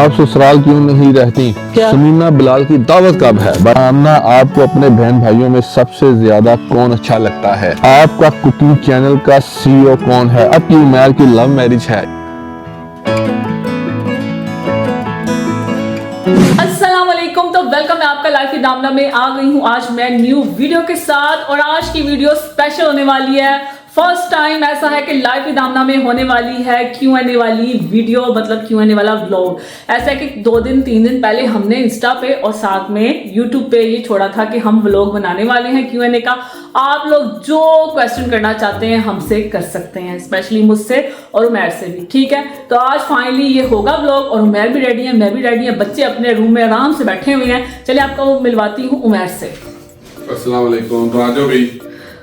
आप ससुराल क्यों नहीं रहती? समीना बिलाल की दावत कब है? आमना, आपको अपने बहन भाइयों में सबसे ज्यादा कौन अच्छा लगता है? आपका कुकिंग चैनल का CEO कौन है? आपकी उमैर की लव मैरिज है? अस्सलाम वालेकुम। तो वेलकम है आपका लाइफ की दामना में आ गई हूँ आज मैं न्यू वीडियो के साथ। और आज की वीडियो स्पेशल होने वाली है। फर्स्ट टाइम ऐसा है कि लाइफ की दामना में होने वाली है Q&A वाली वीडियो, मतलब Q&A वाला व्लॉग। ऐसा है कि 2-3 दिन पहले हमने इंस्टा पे और साथ में यूट्यूब पे ये छोड़ा था कि हम व्लॉग बनाने वाले हैं Q&A का। आप लोग जो क्वेश्चन करना चाहते हैं हमसे कर सकते हैं, स्पेशली मुझसे और उमैर से भी, ठीक है। तो आज फाइनली ये होगा व्लॉग और उमैर भी रेडी है, मैं भी रेडी है। बच्चे अपने रूम में आराम से बैठे हुए हैं। चलिए आपको मिलवाती हूँ उमैर से। अस्सलाम वालेकुम। तो आज भी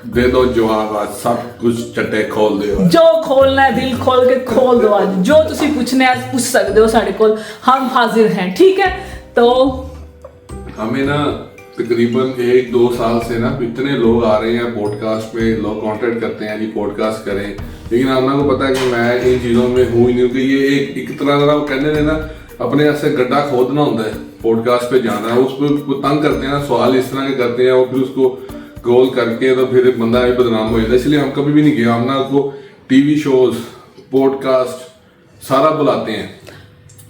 दे दो जवाब, आज सब कुछ चट्टे खोल दो। जो खोलना है दिल खोल के खोल दो। आज जो तुसी पूछना है पूछ सकते हो, साढ़े को हम हाजिर हैं, ठीक है। तो हमें ना तकरीबन 1-2 साल से ना इतने लोग आ रहे हैं पॉडकास्ट पे, लोग कांटेक्ट करते हैं जी पॉडकास्ट करें, लेकिन आपना को पता है कि मैं इन चीज़ों में हूँ ही नहीं। कि ये एक तरह का वो कहने ने ना अपने ऐसे गड्ढा खोदना होता है, पॉडकास्ट पे जाना है, उस पर तंग करते हैं ना, सवाल इस तरह के करते हैं और फिर उसको गोल करके तो फिर बंदा भी बदनाम हो जाता है। इसलिए हम कभी भी नहीं गए। हम ना को टीवी शोज, पॉडकास्ट सारा बुलाते हैं,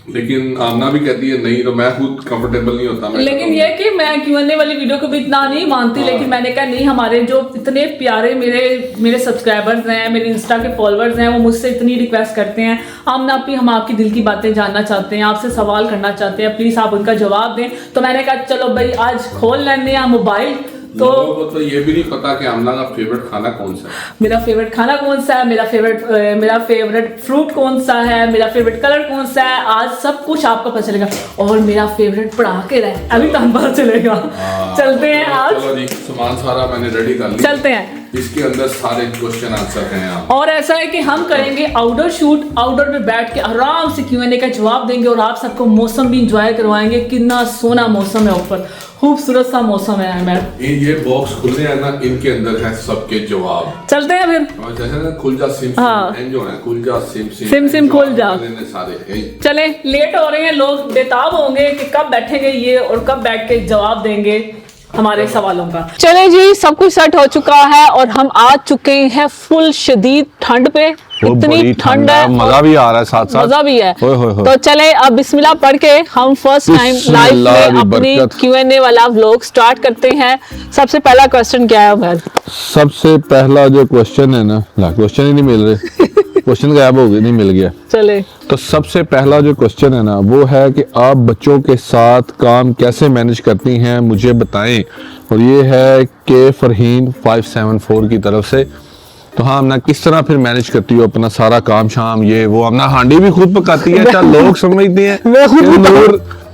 लेकिन आमना भी कहती है नहीं, तो मैं खुद कंफर्टेबल नहीं होता। लेकिन ये कि मैं Q&A वाली वीडियो को भी इतना नहीं मानती, लेकिन मैंने कहा नहीं, हमारे जो इतने प्यारे मेरे सब्सक्राइबर्स हैं, मेरे इंस्टा के फॉलोअर्स हैं, वो मुझसे इतनी रिक्वेस्ट करते हैं, आमना अपनी हम आपकी दिल की बातें जानना चाहते हैं, आपसे सवाल करना चाहते हैं, प्लीज आप उनका जवाब दें। तो मैंने कहा चलो भाई आज खोल लेने हैं मोबाइल। तो लोगों को तो ये भी नहीं पता कि आमना का फेवरेट खाना कौन सा है, मेरा फेवरेट खाना कौन सा है, मेरा फेवरेट फ्रूट कौन सा है, मेरा फेवरेट कलर कौन सा है, आज सब कुछ आपको पता चलेगा। और मेरा फेवरेट पटाखे है, अभी तो पता चलेगा। चलते हैं आज। चलो जी, सामान सारा मैंने रेडी कर लिया, चलते हैं। इसके अंदर सारे क्वेश्चन आंसर हैं आप। और ऐसा है कि हम करेंगे आउटडोर शूट, आउटडोर में बैठ के आराम से Q&A का जवाब देंगे और आप सबको मौसम भी इंजॉय करवाएंगे। कितना सोना मौसम है, ऊपर खूबसूरत सा मौसम है। मैं ये बॉक्स खुलने हैं ना, इनके अंदर है सबके जवाब। चलते हैं फिर। और जैसे ना खुल जा सिम हाँ। सिम जो है, खुल जा सिम सिम खुल जा सारे। चले, लेट हो रहे हैं, लोग बेताब होंगे कि कब बैठेंगे ये और कब बैठ के जवाब देंगे हमारे सवालों का। चले जी, सब कुछ सेट हो चुका है और हम आ चुके हैं फुल शदीद ठंड पे। इतनी ठंड है, मजा भी आ रहा है, साथ साथ मजा भी है। हो। तो चले अब बिस्मिल्लाह पढ़ के हम फर्स्ट टाइम लाइफ में अपनी Q&A वाला व्लॉग स्टार्ट करते हैं। सबसे पहला क्वेश्चन क्या है उमर? सबसे पहला जो क्वेश्चन है ना, क्वेश्चन ही नहीं मिल रहे क्वेश्चन गायब हो गया, नहीं मिल गया। चले तो सबसे पहला जो क्वेश्चन है ना, वो है कि आप बच्चों के साथ काम कैसे मैनेज करती हैं, मुझे बताएं। और ये है के फरहीन 574 की तरफ से। तो हाँ, हमने किस तरह फिर मैनेज करती हो अपना सारा काम शाम, ये वो? हमने हांडी भी खुद पकाती है। अच्छा, लोग समझते हैं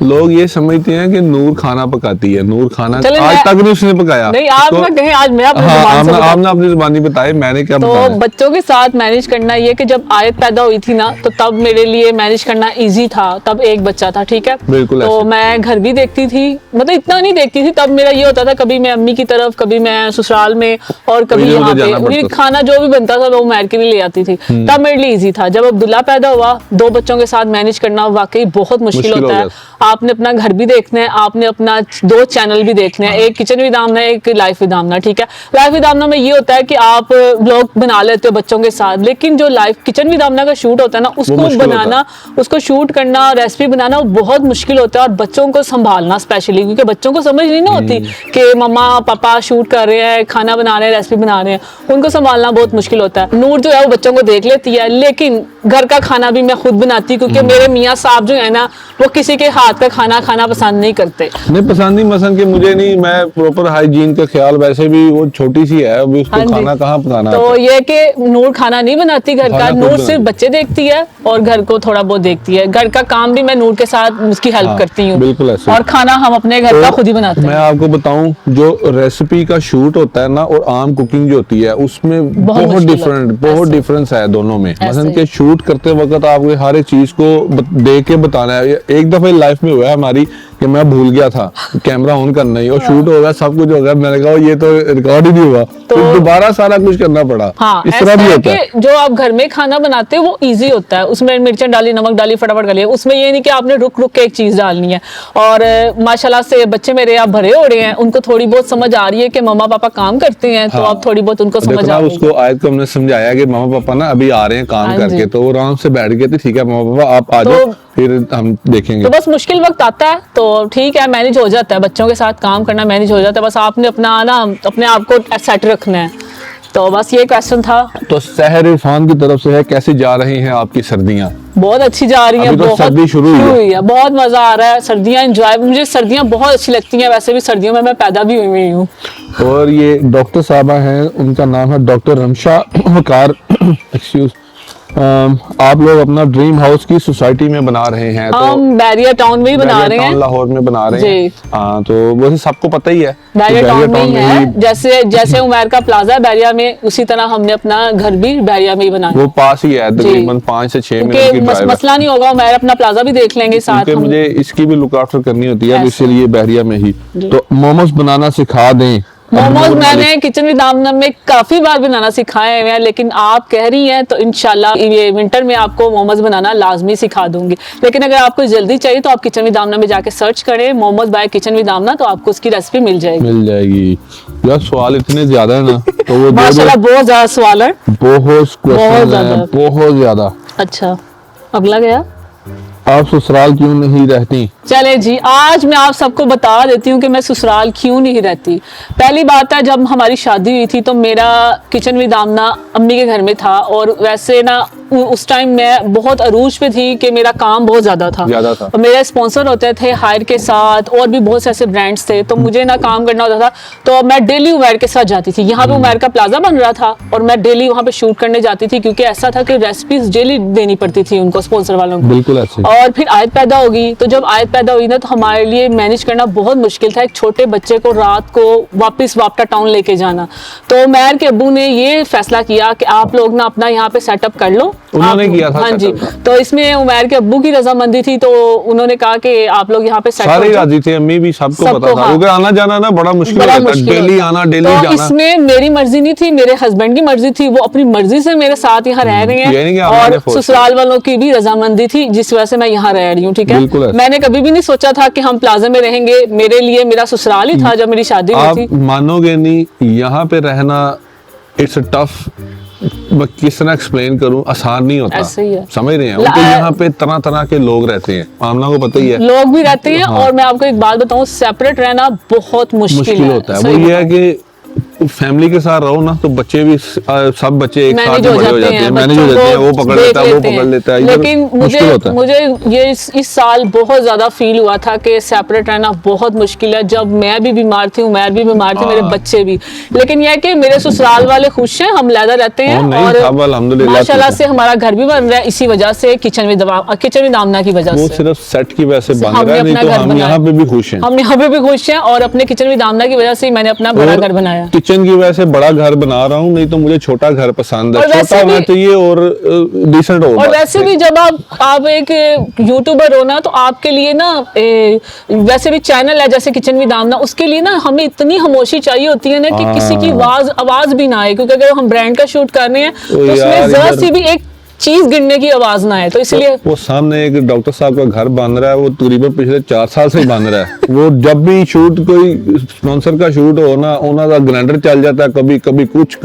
लोग ये समझते हैं कि नूर खाना पकाती है। नूर खाना आज तक नहीं उसने पकाया। नहीं, आप तो, ना कहें, आज मैं अपनी आपने अपनी जुबानी बताई, मैंने क्या बताया? तो बच्चों के साथ मैनेज करना ये कि जब आयत पैदा हुई थी ना, तो तब मेरे लिए मैनेज करना इजी था। तब एक बच्चा था, ठीक है। बिल्कुल। तो मैं घर भी देखती थी, मतलब इतना नहीं देखती थी। तब मेरा ये होता था, कभी मैं अम्मी की तरफ, कभी मैं ससुराल में, और कभी यहाँ पे खाना जो भी बनता था वो उमैर के लिए ले आती थी। तब मेरे लिए इजी था। जब अब्दुल्ला पैदा हुआ, 2 बच्चों के साथ मैनेज करना वाकई बहुत मुश्किल होता है। आपने अपना घर भी देखना है, आपने अपना 2 चैनल भी देखने हैं, एक किचन विद आमना, एक लाइफ विद आमना, ठीक है। लाइफ विद आमना में ये होता है कि आप ब्लॉग बना लेते हो बच्चों के साथ, लेकिन जो लाइफ किचन विद आमना का शूट होता है ना, उसको बनाना, उसको शूट करना, रेसिपी बनाना, वो बहुत मुश्किल होता है। और बच्चों को संभालना स्पेशली, क्योंकि बच्चों को समझ नहीं ना होती कि मम्मा पापा शूट कर रहे हैं, खाना बना रहे हैं, रेसिपी बना रहे हैं, उनको संभालना बहुत मुश्किल होता है। नूर जो है वो बच्चों को देख लेती है, लेकिन घर का खाना भी मैं खुद बनाती हूँ, क्योंकि मेरे मियाँ साहब जो है ना, वो किसी के हाथ का खाना पसंद नहीं करते। नहीं पसंद नहीं, मसलन कि मुझे नहीं, मैं प्रॉपर हाइजीन का ख्याल, वैसे भी वो छोटी सी है, अभी उसको खाना कहाँ पकाना। तो ये कि नूर खाना नहीं बनाती घर का, नूर सिर्फ बच्चे देखती है और घर को थोड़ा बहुत देखती है। घर का काम भी मैं नूर के साथ उसकी हेल्प करती हूँ। बिल्कुल ऐसे। और खाना हम अपने घर का खुद ही बनाते हैं। मैं आपको बताऊं, जो रेसिपी का शूट होता है ना और आम कुकिंग जो होती है, उसमें बहुत डिफरेंस है दोनों में। मसलन कि शूट करते वक्त आपको हर एक चीज को देख के बताना है। एक दफे लाइफ में हुआ है हमारी कि मैं भूल गया था कैमरा ऑन करना ही, और शूट हो गया, सब कुछ हो गया, मैंने कहा ये तो रिकॉर्ड ही नहीं हुआ, तो दोबारा सारा कुछ करना पड़ा। हाँ, इस तरह भी होता है। जो आप घर में खाना बनाते हो वो इजी होता है, उसमें मिर्चें डाली, नमक डाली, फटाफट कर लिया, उसमें ये नहीं कि आपने रुक रुक के एक चीज डालनी है। और माशाल्लाह से बच्चे मेरे आप भरे हो रहे हैं, उनको थोड़ी बहुत समझ आ रही है कि मम्मा पापा काम करते हैं, तो हाँ। आप थोड़ी बहुत उनको समझ आ रही है। उसको आयत को हमने समझाया कि मम्मा पापा ना अभी आ रहे हैं काम करके, तो वो आराम से बैठ गए थे, ठीक है मम्मा पापा आप आ जाओ, फिर हम देखेंगे। तो बस मुश्किल वक्त आता है तो ठीक है, मैनेज हो जाता है, बच्चों के साथ काम करना मैनेज हो जाता है, बस आपने अपना ना अपने आप को सेट रखना है। तो बस ये क्वेश्चन था। तो सहर इरफान की तरफ से है, कैसी जा रही हैं आपकी सर्दियां? बहुत अच्छी जा रही है, अभी तो बहुत सर्दी शुरू हुई है, बहुत मजा आ रहा है, सर्दियां एंजॉय, मुझे सर्दियां बहुत अच्छी लगती हैं, वैसे भी सर्दियों में मैं पैदा भी हुई हूँ। और ये डॉक्टर साहबा हैं, उनका नाम है डॉक्टर रमशा वकार एक्सक्यूज, आप लोग अपना ड्रीम हाउस की सोसाइटी में बना रहे हैं, तो हम बैरिया टाउन में ही बना रहे हैं, लाहौर में बना रहे हैं। हाँ, तो वैसे सबको पता ही है बैरिया टाउन में ही है, जैसे उमर का प्लाजा बैरिया में, उसी तरह हमने अपना घर भी बैरिया में ही बनाया। वो पास ही है, तकरीबन 5 से 6 मिनट की ड्राइव है। मसला नहीं होगा, उमर अपना प्लाजा भी देख लेंगे साथ। मुझे इसकी भी लुक आफ्टर करनी होती है, इसीलिए बैरिया में ही। तो मोमोज बनाना सिखा दें। मोमोज मैंने किचन विद आमना में काफी बार बनाना सिखाए हैं, लेकिन आप कह रही हैं तो इंशाल्लाह ये विंटर में आपको मोमोज बनाना लाजमी सिखा दूंगी। लेकिन अगर आपको जल्दी चाहिए तो आप किचन विद आमना में जाके सर्च करें मोमोज बाय किचन विद आमना, तो आपको उसकी रेसिपी मिल जाएगी। यार सवाल इतने ज्यादा है ना, तो वो माशाल्लाह बहुत ज्यादा सवाल है, बहुत ज्यादा। अच्छा, अगला गया, आप ससुराल क्यों नहीं रहती? चले जी, आज मैं आप सबको बता देती हूँ कि मैं ससुराल क्यों नहीं रहती। पहली बात है, जब हमारी शादी हुई थी तो मेरा किचन विद आमना अम्मी के घर में था, और वैसे ना उस टाइम मैं बहुत अरूज पे थी कि मेरा काम बहुत ज्यादा था। और मेरे स्पॉन्सर होते थे हायर के साथ, और भी बहुत से ऐसे ब्रांड्स थे, तो मुझे ना काम करना होता था, तो मैं डेली उमर के साथ जाती थी। यहाँ पे उमर का प्लाजा बन रहा था और मैं डेली वहाँ पे शूट करने जाती थी, क्योंकि ऐसा था कि रेसिपीज डेली देनी पड़ती थी उनको, स्पॉन्सर वालों को। बिल्कुल ऐसे। और फिर आयत पैदा होगी, तो जब आयत पैदा हुई ना, तो हमारे लिए मैनेज करना बहुत मुश्किल था, एक छोटे बच्चे को रात को वापस वापटा टाउन लेके जाना। तो उमर के अब्बू ने ये फैसला किया कि आप लोग ना अपना यहाँ पे सेटअप कर लो। उन्होंने किया था। हाँ जी, तो इसमें उमर के अब्बू की रजामंदी थी, तो उन्होंने कहा कि आप लोग यहाँ पे सारे राजी थे, अम्मी भी, सबको पता था, क्योंकि आना जाना ना बड़ा मुश्किल होता है, डेली आना डेली जाना। इसमें मेरी मर्जी नहीं थी, मेरे हस्बैंड की मर्जी थी, वो अपनी मर्जी से मेरे साथ यहाँ रह रहे हैं, और ससुराल वालों की भी रजामंदी थी, जिस वजह से मैं यहाँ रह रही हूँ। ठीक है, मैंने कभी भी नहीं सोचा था कि हम प्लाजा में रहेंगे, मेरे लिए मेरा ससुराल ही था जब मेरी शादी हुई थी। मानोगे नहीं, यहाँ पे रहना इट्स टफ, मैं किस तरह एक्सप्लेन करूं, आसान नहीं होता, ऐसे ही है। समझ रहे हैं, उनको यहाँ पे तरह तरह के लोग रहते हैं, आमना को पता ही है, लोग भी रहते हैं। और मैं आपको एक बात बताऊं, सेपरेट रहना बहुत मुश्किल होता है। वो ये है कि फैमिली के साथ रहो ना, तो बच्चे भी सब बच्चे एक साथ बड़े हो जाते हैं, मैनेज हो जाते हैं, वो पकड़ लेता है, वो पकड़ लेता है। लेकिन मुझे ये इस साल बहुत ज्यादा फील हुआ था कि सेपरेट रहना बहुत मुश्किल है। जब मैं भी बीमार थी, उमर भी बीमार थी, मेरे बच्चे भी, लेकिन यह है कि मेरे ससुराल वाले खुश हैं, हम लहदा रहते हैं, और माशाल्लाह से हमारा घर भी बन रहा है इसी वजह से, किचन विद आमना की वजह से। सिर्फ सेट की वजह से बन रहा है, नहीं तो हम यहाँ पे भी खुश हैं, हम यहाँ पे भी खुश हैं, और अपने किचन विद आमना की वजह से मैंने अपना बड़ा घर बनाया। किचन की वजह से बड़ा घर बना रहा हूँ, नहीं तो मुझे छोटा घर पसंद है, छोटा होना चाहिए और डिसेंट हो। और वैसे भी जब आप एक यूट्यूबर हो ना, तो आपके लिए ना वैसे भी चैनल है जैसे किचन विद आमना, उसके लिए ना हमें इतनी खामोशी चाहिए होती है ना कि किसी की आवाज भी ना आए, क्योंकि अगर हम ब्रांड का शूट कर रहे हैं तो उसमें जरा सी भी एक चीज गिरने की आवाज ना है, तो इसलिए वो सामने एक डॉक्टर साहब का घर बन रहा है, वो तकरीबन पिछले 4 साल से बन रहा है। वो जब भी शूट, कोई स्पॉन्सर का शूट हो ना, उनका ग्राइंडर चल जाता है, कभी कुछ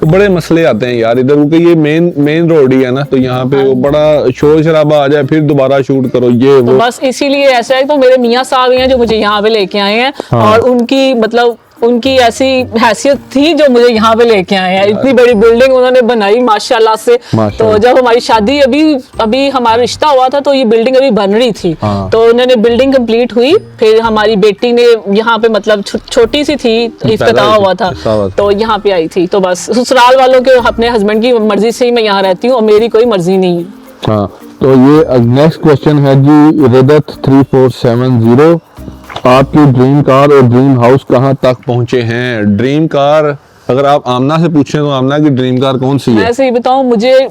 तो बड़े मसले आते हैं यार इधर, क्योंकि ये मेन रोड ही है ना, तो यहाँ पे वो बड़ा शोर शराबा आ जाए, फिर दोबारा शूट करो, ये तो बस इसीलिए ऐसा है। तो मेरे मियाँ साहब हैं जो मुझे यहाँ पे लेके आए हैं, और उनकी मतलब उनकी ऐसी हैसियत थी जो मुझे यहाँ पे लेके आए हैं। इतनी बड़ी बिल्डिंग उन्होंने बनाई माशाल्लाह से। तो जब हमारी शादी अभी हमारा रिश्ता हुआ था, तो ये बिल्डिंग अभी बन रही थी, तो उन्होंने बिल्डिंग कंप्लीट हुई, फिर हमारी बेटी ने यहाँ पे मतलब छोटी सी थी, इफ्तिताह हुआ था, तो यहाँ पे आई थी। तो बस ससुराल वालों के अपने हस्बैंड की मर्जी से ही मैं यहाँ रहती हूँ, और मेरी कोई मर्जी नहीं है। तो ये नेक्स्ट क्वेश्चन है जी, रिदत 3470, आपकी ड्रीम कार और ड्रीम हाउस कहाँ तक पहुंचे हैं? ड्रीम कार अगर आप आमना से पूछें तो आमना की ड्रीम कार कौन सी है? मैं सही बताऊं,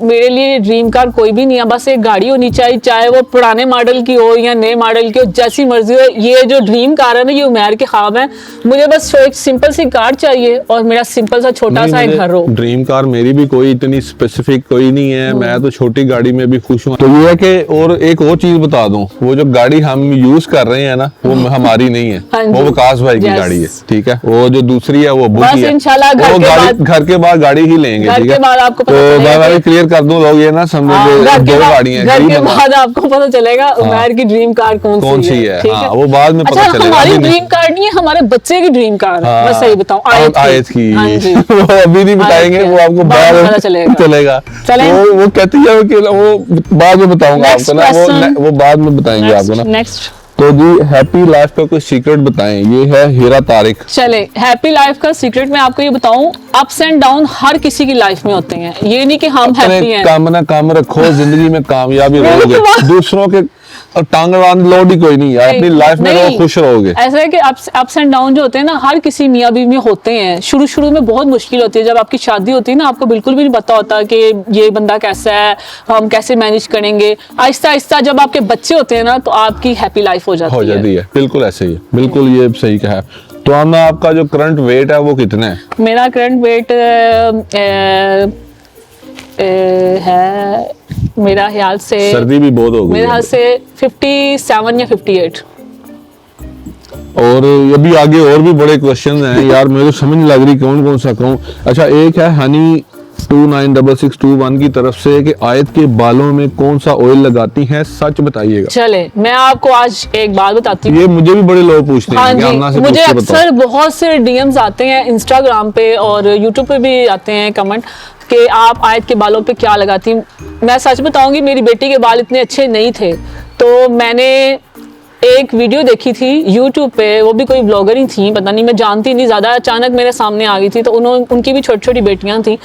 मेरे लिए ड्रीम कार कोई भी नहीं है, बस एक गाड़ी होनी चाहिए, चाहे वो पुराने मॉडल की हो या नए मॉडल की हो, जैसी मर्जी हो। ये जो ड्रीम कार है ना, ये उमैर के ख्वाब है। मुझे बस एक सिंपल सी कार चाहिए और मेरा सिंपल सा छोटा सा एक घर हो। ड्रीम कार मेरी भी कोई इतनी स्पेसिफिक कोई नहीं है, मैं तो छोटी गाड़ी में भी खुश हूँ। तो ये है कि और एक और चीज बता दूं, वो जो गाड़ी हम यूज कर रहे हैं ना, वो हमारी नहीं है, हाँ वो जी। विकास भाई की Yes। गाड़ी है, ठीक है। वो जो दूसरी है वो अब्बू बस की है, इंशाल्लाह वो घर के बाद गाड़ी ही लेंगे, घर ठीक के है। बाद आपको तो पता चलेगा मैं क्लियर कर दूं, लोग ये ना समझे घर दो गाड़ियां हैं, घर गरीब के बंदा। बाद आपको पता चलेगा उमैर की ड्रीम कार कौन सी है, ठीक हाँ, वो बाद में पता अच्छा, चलेगा। हमारी अभी नहीं। ड्रीम कार नहीं है, हमारे बच्चे की ड्रीम कार है। हाँ, मैं सही बताऊं, आयत की हाँ जी। वो अभी नहीं बताएंगे, वो आपको बाद में बाद पता चलेगा। चलेगा। चलें। वो कहती है कि वो बाद में बताऊंगा Next आपको ना, question। वो बाद में बताएंगे आपको ना। नेक्स्ट तो जी हैप्पी लाइफ का कोई सीक्रेट बताएं। ये है हीरा तारिक। चले, हैप्पी लाइफ का सीक्रेट मैं आपको ये बताऊं, अप्स एंड डाउन हर किसी की लाइफ में होते हैं। ये नहीं कि हम हैप्पी अपने हैं। काम ना काम रखो, जिंदगी में कामयाबी नहीं, रहोगे, नहीं, दूसरों के टांग अड़ाने लोड ही कोई नहीं है, अपनी लाइफ में रहो, नहीं, खुश रहोगे। ऐसा है कि अप्स एंड डाउन जो होते हैं ना, हर किसी मियाँ बीवी में होते हैं। शुरू में बहुत मुश्किल होती है, जब आपकी शादी होती है ना, आपको बिल्कुल भी नहीं पता होता कि ये बंदा कैसा है, हम कैसे मैनेज करेंगे। आहिस्ता आहिस्ता जब आपके बच्चे होते हैं ना, तो आपकी हैप्पी लाइफ हो जाती है। बिल्कुल ऐसे ही है, बिल्कुल ये सही कहा है। तो आमना, आपका जो करंट वेट है वो कितना है? मेरा करंट वेट है, मेरा ख्याल से, सर्दी भी बहुत हो गई मेरे है। ख्याल से 57 या 58। और अभी आगे और भी बड़े क्वेश्चन हैं यार, मेरे को समझ नहीं लग रही कौन कौन सा कहूँ। अच्छा, एक है हनी 296621 की तरफ से कि आयत के बालों में कौन सा ऑयल लगाती हैं, सच बताइएगा। चले, मैं आपको आज एक बात बताती हूँ। ये मुझे भी बड़े लोग पूछते हैं हाँ कि जी, आमना से मुझे पूछ के बताओ। अक्सर बहुत से डीएम्स आते हैं इंस्टाग्राम पे और यूट्यूब पे भी आते हैं कमेंट कि आप आयत के बालों पे क्या लगाती हैं। मैं सच बताऊंगी, मेरी बेटी के बाल इतने अच्छे नहीं थे, तो मैंने एक वीडियो देखी थी यूट्यूब पे, वो भी कोई ब्लॉगर ही थी, पता नहीं, मैं जानती नहीं ज़्यादा, अचानक मेरे सामने आ गई थी। तो उनकी भी छोटी छोटी बेटियां थी,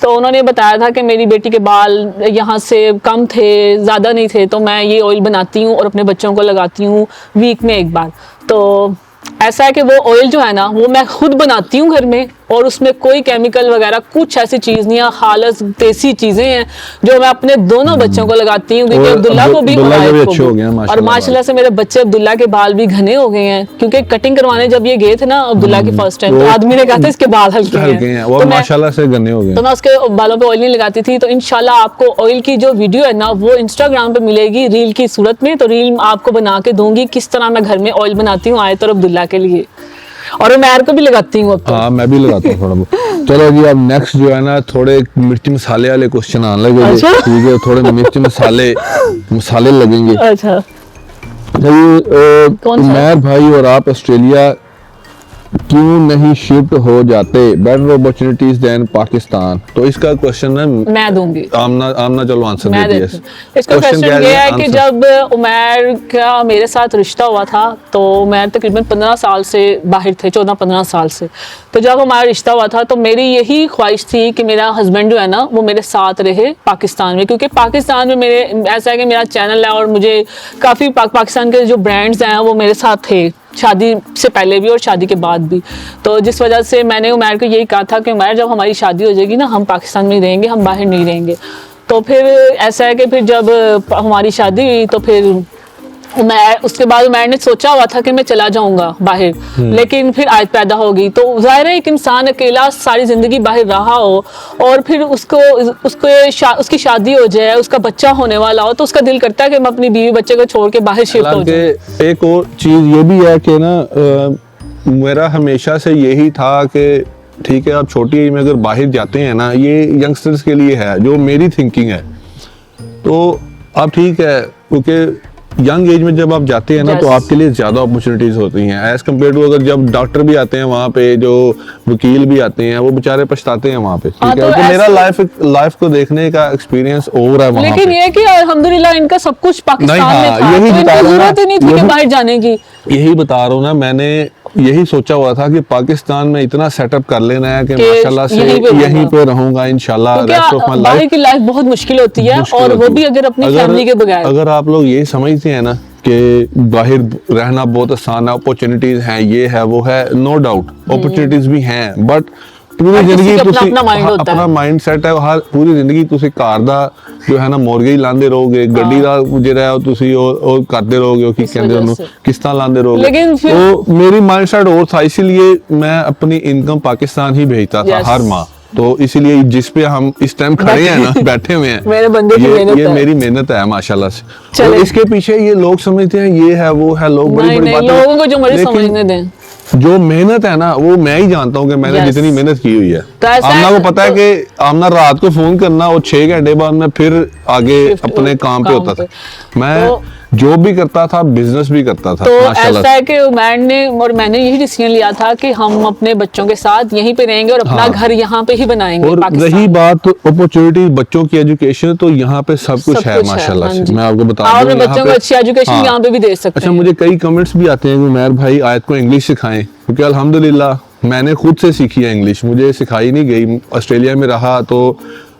तो उन्होंने बताया था कि मेरी बेटी के बाल यहाँ से कम थे, ज़्यादा नहीं थे, तो मैं ये ऑयल बनाती हूँ और अपने बच्चों को लगाती हूँ वीक में एक बार। तो ऐसा है कि वो ऑयल जो है ना, वो मैं खुद बनाती हूँ घर में, और उसमें कोई केमिकल वगैरह कुछ ऐसी चीज़ नहीं है, खालस देसी चीज़ें हैं जो मैं अपने दोनों बच्चों को लगाती हूँ, क्योंकि और अब्दुल्ला को भी अब्दुल्ला के भी और अच्छे हो गए हैं, और माशाल्लाह से मेरे बच्चे अब्दुल्ला के बाल भी घने हो गए हैं, क्योंकि कटिंग करवाने जब ये गए थे ना अब्दुल्ला की फर्स्ट टाइम, तो आदमी ने कहा था इसके बाल हल्के हैं, और माशाल्लाह से घने हो गए। तो मैं उसके बालों पे ऑयल नहीं लगाती थी। तो इंशाल्लाह आपको ऑयल की जो वीडियो है ना, वो इंस्टाग्राम पे मिलेगी रील की सूरत में, तो रील आपको बना के दूंगी किस तरह मैं घर में ऑयल बनाती हूँ आयत और अब्दुल्ला के लिए, और उमैर को भी लगाती हूँ अब तो। हाँ, मैं भी लगाता हूँ थोड़ा बहुत। चलो जी, अब नेक्स्ट जो है ना, थोड़े मिर्ची मसाले वाले क्वेश्चन आने लगे। अच्छा? ठीक है, थोड़े मिर्ची मसाले लगेंगे। अच्छा, कौन सा? उमैर भाई और आप ऑस्ट्रेलिया क्यों नहीं शिफ्ट हो जाते, बेटर अपॉर्चुनिटीज देन पाकिस्तान? तो इसका क्वेश्चन है, मैं दूंगी। आमना चलो आंसर मैं देती देती है। हूँ। इसका क्वेश्चन ये है कि जब उमैर का मेरे साथ रिश्ता हुआ था, तो उमैर तकरीबन 15 साल से बाहर थे, 14-15 साल से। तो जब हमारा रिश्ता हुआ था, तो मेरी यही ख्वाहिश थी कि मेरा हस्बैंड जो है ना, वो मेरे साथ रहे पाकिस्तान में, क्योंकि पाकिस्तान में मेरे ऐसा है कि मेरा चैनल है और मुझे काफ़ी पाकिस्तान के जो ब्रांड्स हैं वो मेरे साथ थे, शादी से पहले भी और शादी के बाद भी। तो जिस वजह से मैंने उमैर को यही कहा था कि उमैर, जब हमारी शादी हो जाएगी ना, हम पाकिस्तान में ही रहेंगे, हम बाहर नहीं रहेंगे। तो फिर ऐसा है कि फिर जब हमारी शादी हुई, तो फिर उसके बाद उमैर ने सोचा हुआ था कि मैं चला जाऊंगा बाहर, लेकिन फिर आयत पैदा हो गई। तो जाहिर है एक इंसान अकेला सारी जिंदगी बाहर रहा हो और फिर उसकी शादी हो जाए, उसका बच्चा होने वाला हो, तो उसका दिल करता है कि मैं अपनी बीवी बच्चे को छोड़ के बाहर शिफ्ट हो जाऊं। एक और चीज ये भी है कि ना, मेरा हमेशा से यही था कि ठीक है, आप छोटी एज में अगर बाहर जाते हैं ना, ये यंगस्टर्स के लिए है, जो मेरी थिंकिंग है। तो आप ठीक है, क्योंकि यंग एज में जब आप जाते हैं ना, तो आपके लिए ज्यादा अपॉर्चुनिटीज होती हैं एज कम्पेयर टू अगर जब डॉक्टर भी आते हैं वहाँ पे, जो वकील भी आते हैं, वो बेचारे पछताते हैं वहाँ पे। ठीक है, तो मेरा लाइफ को देखने का एक्सपीरियंस और है वहाँ पे। लेकिन ये कि अल्हम्दुलिल्लाह इनका सब कुछ पाकिस्तान में था, तो इनको जरूरत ही नहीं थी कि बाहर जाने की। यही बता रहा हूँ ना, मैंने यही सोचा हुआ था कि पाकिस्तान में इतना सेटअप कर लेना है कि माशाल्लाह से यहीं पे रहूंगा इंशाल्लाह रेस्ट ऑफ माय लाइफ। की लाइफ बहुत मुश्किल होती है, और वो भी अगर अपनी फैमिली के बगैर। अगर आप लोग ये समझते हैं ना कि बाहर रहना बहुत आसान है, अपॉर्चुनिटीज हैं, ये है वो है, नो डाउट अपॉर्चुनिटीज भी हैं, बट पूरी हर किसी जिंदगी का ਤੁਸੀਂ अपना माइंड होता ਆਪਣਾ है। ਮਾਈਂਡ ਸੈਟ ਹੈ ਹਰ ਪੂਰੀ ਜ਼ਿੰਦਗੀ ਤੁਸੀਂ ਘਰ ਦਾ ਜੋ ਹੈ ਨਾ ਮੋਰਗੇਜ ਲਾਉਂਦੇ ਰਹੋਗੇ ਗੱਡੀ ਦਾ ਜਿਹੜਾ ਹੈ ਉਹ ਤੁਸੀਂ ਉਹ ਕਰਦੇ ਰਹੋਗੇ ਉਹ ਕੀ इस ਕਹਿੰਦੇ वजह ਉਹਨੂੰ से। किस्तां लाते रहोगे लेकिन फिर- तो मेरी माइंड सेट और था इसीलिए मैं अपनी इनकम पाकिस्तान ही भेजता था Yes। हर माह तो इसीलिए जिस पे हम इस टाइम खड़े हैं ना बैठे हुए हैं मेरे बंदे की मेहनत ये है। मेरी मेहनत है माशाल्लाह से तो चले। इसके पीछे ये लोग समझते हैं ये है वो है लोग बड़ी नहीं बड़ी नहीं, बातें लोगों को जो मर्जी लेकिन समझने दें। जो मेहनत है ना वो मैं ही जानता हूँ कि मैंने Yes। जितनी मेहनत की हुई है तो ऐसा आमना है को पता है तो- कि आमना रात को फोन करना और 6 घंटे बाद मैं फिर आगे Shift अपने काम पे काम होता पे। था मैं तो- जॉब भी करता था बिजनेस भी करता था तो माशाल्लाह ऐसा है कि उमैर ने और मैंने यही डिसीजन लिया था कि हम अपने बच्चों के साथ यहीं पे रहेंगे और अपना हाँ। घर यहाँ पे ही बनाएंगे और पाकिस्तान। रही बात अपॉर्चुनिटी बच्चों की एजुकेशन तो यहाँ पे सब कुछ है माशाल्लाह हाँ से जी। मैं आपको बता आप दूं अपने यहाँ बच्चों पे- को अच्छी एजुकेशन हाँ। यहाँ पे भी दे सकते अच्छा हैं। मुझे कई कमेंट्स भी आते हैं कि उमैर भाई आयत को इंग्लिश सिखाएं क्योंकि अल्हम्दुलिल्लाह मैंने खुद से सीखी है इंग्लिश मुझे सिखाई नहीं गई ऑस्ट्रेलिया में रहा तो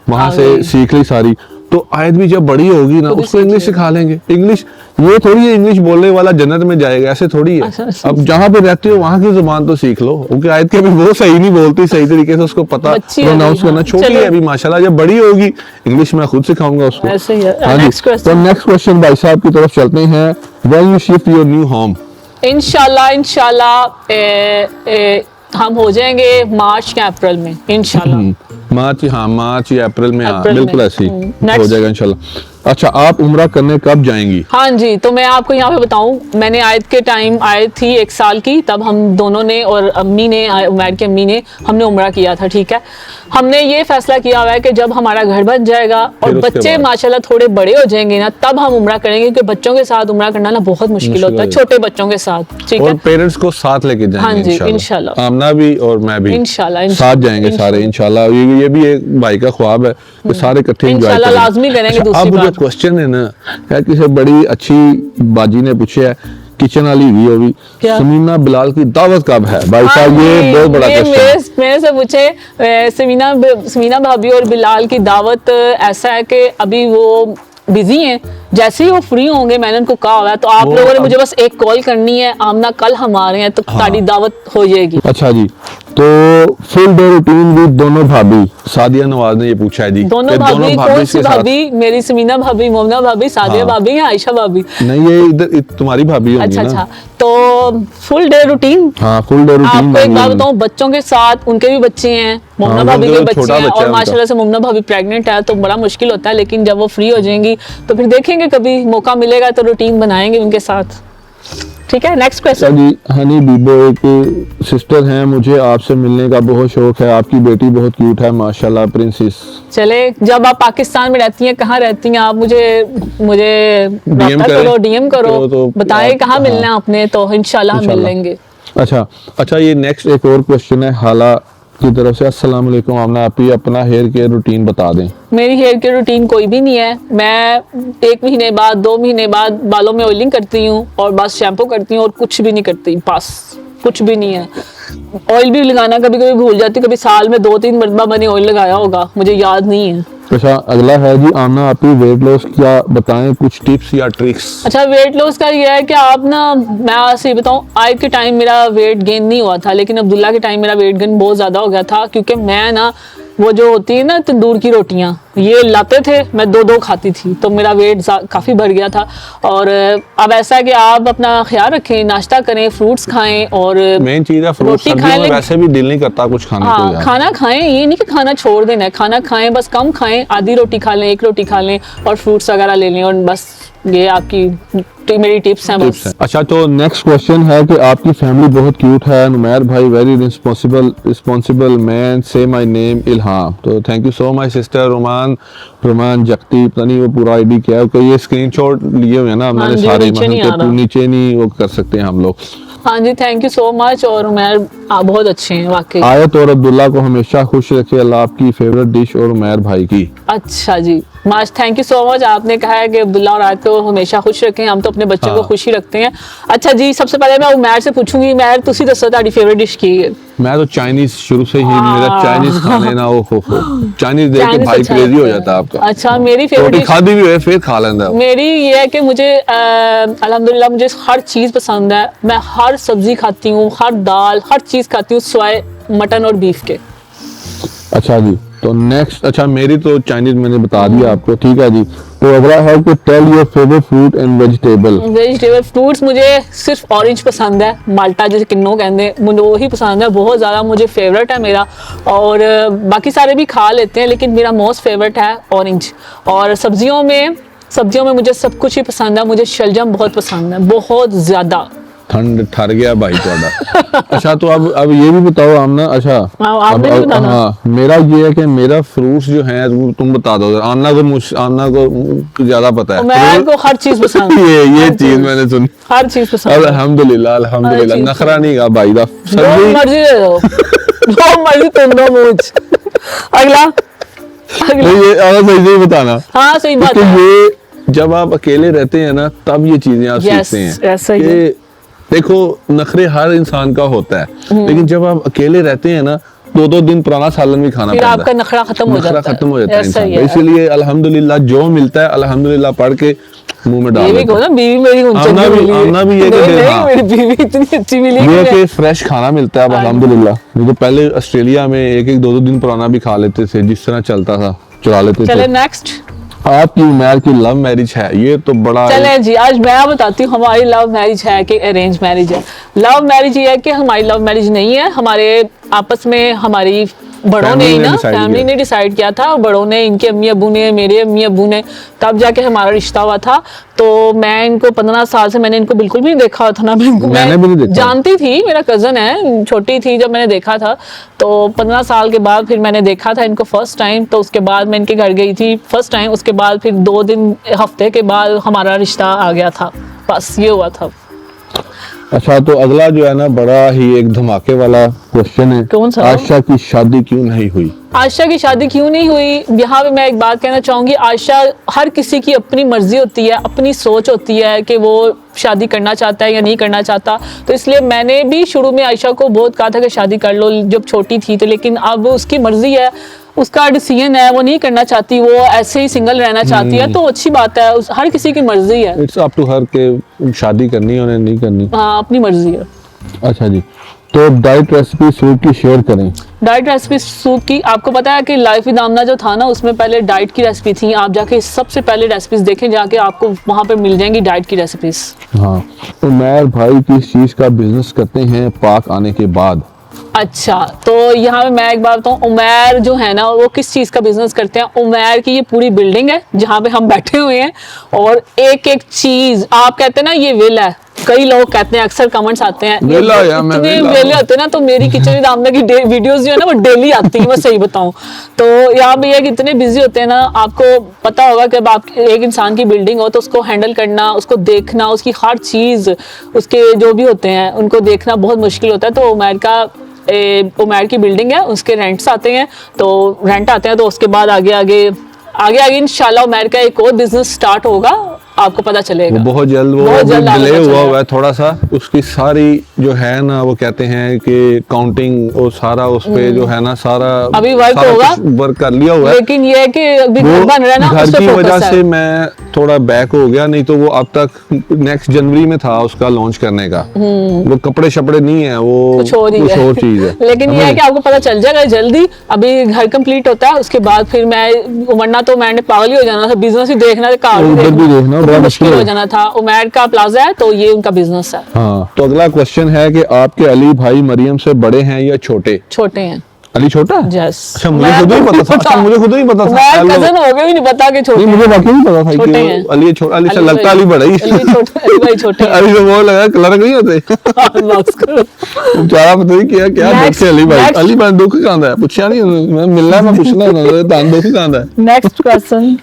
वहां आ से गई। सीख ली सारी तो आयत भी जब बड़ी होगी ना खुद ही उसको इंग्लिश सीख सिखा लेंगे इंग्लिश ये थोड़ी है इंग्लिश बोलने वाला जन्नत में जाएगा ऐसे थोड़ी है अच्छा। अब जहाँ पे रहते हो वहाँ की जुबान तो सीख लो क्योंकि आयत के अभी वो सही नहीं बोलती सही तरीके से उसको पता बच्ची है प्रोनाउंस अभी, करना हाँ। छोटी चलो। है अभी माशाल्लाह जब बड़ी होगी इंग्लिश मैं खुद सिखाऊंगा उसको ऐसे ही है। हाँ जी। Next question। तो नेक्स्ट क्वेश्चन भाई साहब की तरफ चलते हैं when you shift your new home इंशाल्लाह हम हो जाएंगे मार्च या अप्रैल में इंशाल्लाह। मार्च या अप्रैल में हाँ अप्रैल में। बिल्कुल ऐसे ही हो Next। जाएगा इंशाल्लाह अच्छा आप उम्रा करने कब जाएंगी हाँ जी, तो मैं आपको यहाँ पे बताऊं मैंने आयत के टाइम आयत थी 1 साल की तब हम दोनों ने और अम्मी ने उमैर की अम्मी ने हमने उम्रा किया था ठीक है। हमने ये फैसला किया हुआ है कि जब हमारा घर बन जाएगा और फिर उसके बच्चे बाद। माशाल्लाह थोड़े बड़े हो जाएंगे ना तब हम उम्रा करेंगे क्योंकि बच्चों के साथ उम्रा करना ना बहुत मुश्किल होता है है। छोटे बच्चों के साथ ठीक और है। पेरेंट्स को साथ लेके जाएंगे हाँ जी, इंशाल्लाह। आमना भी और मैं भी इंशाल्लाह, साथ जाएंगे सारे इंशाल्लाह ये भी एक भाई का ख्वाब है कि सारे इकट्ठे एंजॉय इंशाल्लाह लाजमी करेंगे। दूसरी अब जो बात क्वेश्चन है ना है किसी बड़ी अच्छी बाजी ने पूछा है किचन वाली हुई होगी क्या? समीना बिलाल की दावत कब है भाई हाँ साहब ये जी, बहुत बड़ा ये क्वेश्चन मेरे से पूछे समीना भाभी और बिलाल की दावत ऐसा है कि अभी वो बिजी हैं जैसे ही वो फ्री होंगे मैंने उनको कहा हुआ है तो आप वो लोगों ने अब- मुझे बस एक कॉल करनी है आमना कल हम आ रहे हैं तो ताड़ी दावत हो जाएगी। अच्छा जी तो फुल डे रूटीन विद दोनों भाभी सादिया नवाज ने ये पूछा है जी दोनों कि भाभी कौन सी के साथ- भाभी मेरी समीना भाभी मोमना भाभी सादिया हाँ। भाभी या आयशा भाभी। नहीं ये इधर तुम्हारी भाभी होगी अच्छा ना अच्छा तो फुल डे रूटीन हाँ फुल डे रूटीन आपको एक बात बताऊं बच्चों के साथ उनके भी बच्चे हैं मोमना हाँ, भाभी के उनके बच्चे छोटा हैं बच्चा है और उनका। माशाल्लाह से मोमना भाभी प्रेग्नेंट है तो बड़ा मुश्किल होता है लेकिन जब वो फ्री हो जाएंगी तो फिर देखेंगे कभी मौका मिलेगा तो रूटीन बनाएंगे उनके साथ ठीक है। Next question. जी हनी बीबो एक सिस्टर हैं मुझे आपसे मिलने का बहुत शौक है आपकी बेटी बहुत क्यूट है माशाल्लाह प्रिंसेस चले जब आप पाकिस्तान में रहती हैं कहाँ रहती हैं आप मुझे DM राब्ता करें। करो डीएम करो तो बताएं आप- कहाँ हाँ। मिलना है आपने तो इंशाल्लाह हम मिल इंशाल्लाह। लेंगे। अच्छा ये नेक्स्ट एक और क्वेश्चन है हाला की तरफ से अस्सलाम वालेकुम आपने आप ही अपना हेयर केयर रूटीन बता दें। मेरी हेयर की रूटीन कोई भी नहीं है मैं 1 महीने बाद 2 महीने बाद बालों में ऑयलिंग करती हूँ और बस शैम्पू करती हूँ और कुछ भी नहीं करती बस कुछ भी नहीं है। ऑयल भी लगाना कभी कभी भूल जाती हूँ कभी साल में 2-3 मरतबा मैंने ऑयल लगाया होगा मुझे याद नहीं है। अच्छा अगला है जी आमना आप ही वेट लॉस क्या बताएं कुछ टिप्स या ट्रिक्स। अच्छा वेट लॉस का ये है कि आप ना मैं आपसे बताऊं आज के टाइम मेरा वेट गेन नहीं हुआ था लेकिन अब्दुल्ला के टाइम मेरा वेट गेन बहुत ज़्यादा हो गया था क्योंकि मैं ना वो जो होती है ना तंदूर की रोटियां ये लाते थे मैं 2-2 खाती थी तो मेरा वेट काफ़ी बढ़ गया था। और अब ऐसा है कि आप अपना ख्याल रखें नाश्ता करें फ्रूट्स खाएं और मेन चीज है फ्रूट रोटी सर्दियों खाएं में लेकिन- वैसे भी दिल नहीं करता कुछ खाने को हाँ यार। खाना खाएं ये नहीं कि खाना छोड़ देना है खाना खाएं बस कम खाएं आधी रोटी खा लें 1 रोटी खा लें और फ्रूट्स वगैरह ले लें और बस ये आपकी मेरी टिप्स हैं टिप्स हैं। बस। अच्छा तो नेक्स्ट क्वेश्चन है कि आपकी फैमिली बहुत क्यूट है नुमैर भाई very responsible man say my name Ilham तो thank you so much sister Romaan जगती पता नहीं वो पूरा आईडी क्या है क्योंकि ये स्क्रीनशॉट लिए हुए हैं ना हाँ हमने जी, सारे नीचे नहीं आ मतलब रहा। नीचे नहीं वो कर सकते हैं हम लोग। हाँ जी थैंक यू सो मच और उमैर आप बहुत अच्छे हैं वाकई। आयत और अब्दुल्ला को हमेशा खुश रखे अल्लाह आपकी फेवरेट डिश और उमैर भाई की। अच्छा जी माश थैंक यू सो मच आपने कहा है कि अब्दुल्ला और आयत को हमेशा खुश रखें हम तो अपने बच्चों को हाँ। खुश ही रखते हैं। अच्छा जी सबसे पहले मैं उमैर से पूछूंगी उमैर तुसी दसो ताड़ी फेवरेट डिश की है। मैं तो चाइनीज शुरू से ही मेरा चाइनीज खाने ना हो चाइनीज देख के Chinese भाई अच्छा क्रेजी हो लगता है। जाता है आपका। अच्छा मेरी फेवरेट रोटी डिश खादी भी है फिर खा लेंदा है। मेरी ये है कि मुझे अल्हम्दुलिल्लाह मुझे हर चीज़ पसंद है मैं हर सब्जी खाती हूँ हर दाल हर चीज़ खाती हूँ सिवाय मटन और बीफ के। अच्छा जी, तो नेक्स्ट, अच्छा मेरी तो चाइनीज मैंने बता दिया आपको, ठीक है जी। तो अगला है कि tell your favourite fruit and vegetable. Vegetable fruits मुझे सिर्फ ऑरेंज पसंद है, माल्टा जिसे किन्नो कहते हैं, मुझे वही पसंद है बहुत ज़्यादा, मुझे फेवरेट है मेरा। और बाकी सारे भी खा लेते हैं लेकिन मेरा मोस्ट फेवरेट है ऑरेंज। और सब्जियों में मुझे सब कुछ ही पसंद है, मुझे शलजम बहुत पसंद है, बहुत ज़्यादा। ठंड ठर गया भाई थोड़ा। अच्छा तो अब ये भी बताओ आमना। अच्छा आपने भी बताना। हाँ, मेरा ये है कि मेरा फ्रूट्स जो है तुम बता दो। आमना को ज्यादा पता है, मैं को हर चीज पसंद है। ये चीज मैंने सुनी, हर चीज पसंद है। अल्हम्दुलिल्लाह अल्हम्दुलिल्लाह, चीज़ नखरा नहीं का भाई दा जो सब्जी। मर्जी दे दो, जो मर्जी तुम दो मुझ। अगला तो ये सही सही बताना। हाँ सही बात कि है। ये जब आप अकेले रहते हैं ना तब ये चीजें आप Yes, सीखते हैं ऐसा ही है। कि देखो नखरे हर इंसान का होता है, लेकिन जब आप अकेले रहते हैं ना 2-2 दिन पुराना सालन भी खाना फिर पड़ता आपका है, नखरा खत्म हो जाता है। खत्म हो जाता है ऐसा इंसान ही का। है। इसलिए अल्हम्दुलिल्लाह जो मिलता है अल्हम्दुलिल्लाह पढ़ के मुंह में डाल बीवी देते को हैं। ना, बीवी मेरी आमना भी ये कि नहीं, हाँ। मेरी बीवी इतनी अच्छी मिली ये कि कि फ्रेश खाना मिलता है अब अल्हम्दुलिल्लाह। नहीं तो पहले ऑस्ट्रेलिया में 1-1 2-2 दिन पुराना भी खा लेते थे, जिस तरह चलता था चुरा लेते चले थे। नेक्स्ट। आपकी उमर की लव मैरिज है, ये तो बड़ा चले जी, आज मैं बताती हूँ हमारी लव मैरिज है कि अरेंज मैरिज है। लव मैरिज ये है कि हमारी लव मैरिज नहीं है, हमारे आपस में हमारी बड़ों ने ना, फैमिली ने डिसाइड किया था, बड़ों ने, इनके अम्मी अब्बू ने, मेरे अम्मी अब्बू ने, तब जाके हमारा रिश्ता हुआ था। तो मैं इनको 15 साल से मैंने इनको बिल्कुल भी नहीं देखा था ना, मैंने भी नहीं देखा। जानती थी, मेरा कजन है, छोटी थी जब मैंने देखा था। तो 15 साल के बाद फिर मैंने देखा था इनको फर्स्ट टाइम। तो उसके बाद मैं इनके घर गई थी फर्स्ट टाइम, उसके बाद फिर 2 दिन हफ्ते के बाद हमारा रिश्ता आ गया था, बस ये हुआ था। अच्छा तो अगला जो है ना बड़ा ही एक धमाके वाला क्वेश्चन है, कौन सा? आयशा की शादी क्यों नहीं हुई? आयशा की शादी क्यों नहीं हुई, यहाँ पे मैं एक बात कहना चाहूंगी। आयशा, हर किसी की अपनी मर्जी होती है, अपनी सोच होती है कि वो शादी करना चाहता है या नहीं करना चाहता। तो इसलिए मैंने भी शुरू में आयशा को बहुत कहा था कि शादी कर लो जब छोटी थी, तो लेकिन अब उसकी मर्जी है, उसका डिसीजन है, वो नहीं करना चाहती, वो ऐसे ही सिंगल रहना चाहती है, तो अच्छी बात है, हर किसी की मर्जी है। इट्स अप टू हर के शादी करनी है उन्हें नहीं करनी। हाँ अपनी मर्जी है। अच्छा जी, तो डाइट रेसिपी सूप की शेयर करें। डाइट रेसिपी सूप की, आपको पता है कि लाइफ विद आमना जो था ना, उसमें पहले डाइट की रेसिपी थी। आप जाके सबसे पहले रेसिपीज देखें, जाके आपको वहां पे मिल जाएंगी डाइट की रेसिपीज। हाँ, उमैर भाई किस चीज का बिजनेस करते हैं पाक आने के बाद? अच्छा, तो यहाँ पे मैं एक बात बताऊँ, उमैर जो है ना वो किस चीज़ का बिजनेस करते हैं। उमैर की ये पूरी बिल्डिंग है जहाँ पे हम बैठे हुए हैं, और एक एक चीज़, आप कहते हैं ना ये विल है, कई लोग कहते हैं, अक्सर कमेंट्स आते हैं इतने वेले होते हैं ना। तो मेरी किचन विद आमना की वीडियोस जो है ना वो डेली आती है, मैं सही बताऊं तो। यहाँ पे ये इतने बिजी होते हैं ना, आपको पता होगा कि अब आप एक इंसान की बिल्डिंग हो तो उसको हैंडल करना, उसको देखना, उसकी हर चीज़, उसके जो भी होते हैं उनको देखना बहुत मुश्किल होता है। तो उमैर की बिल्डिंग है, उसके रेंट्स आते हैं, तो रेंट आते हैं, तो उसके बाद आगे आगे इंशाल्लाह उमैर का एक और बिजनेस स्टार्ट होगा, आपको पता चलेगा। वो बहुत जल्द डिले हुआ है थोड़ा सा, उसकी सारी जो है ना वो कहते हैं कि काउंटिंग और सारा उस पे जो है ना सारा अभी वर्क होगा, वर्क कर लिया हुआ है, लेकिन ये है कि अभी घर बन रहा है ना, घर की वजह से मैं थोड़ा बैक हो गया, नहीं तो वो अब तक नेक्स्ट जनवरी में था उसका लॉन्च करने का। वो कपड़े शपड़े नहीं है, वो कुछ और चीज है। लेकिन ये है कि आपको पता चल जाएगा जल्दी, अभी घर कंप्लीट होता है, उसके बाद फिर मैं, वरना तो मैंने पागल ही हो जाना था, बिजनेस ही देखना था, कार भी देखना मुश्किल हो जाना था। उमैर का प्लाजा है तो ये उनका बिजनेस है। हाँ, तो अगला क्वेश्चन है कि आपके अली भाई मरियम से बड़े हैं या छोटे? छोटे हैं। अली छोटा है? यस। अच्छा, मुझे खुद ही पता था। अच्छा, मुझे खुद ही पता था। मैं कजन हो गए भी नहीं पता कि छोटे। नहीं, मुझे वाकई नहीं पता था कि अली छोटा। अली से लगता अली बड़ा ही। अली भाई छोटे। अली तो वो लगा क्लर्क नहीं होते। बेचारा पता नहीं क्या देख के अली भाई। अली भाई दुख कांदा है, पूछा नहीं मैं, मिलना मैं पूछना ना, दुख कांदा है। नेक्स्ट क्वेश्चन,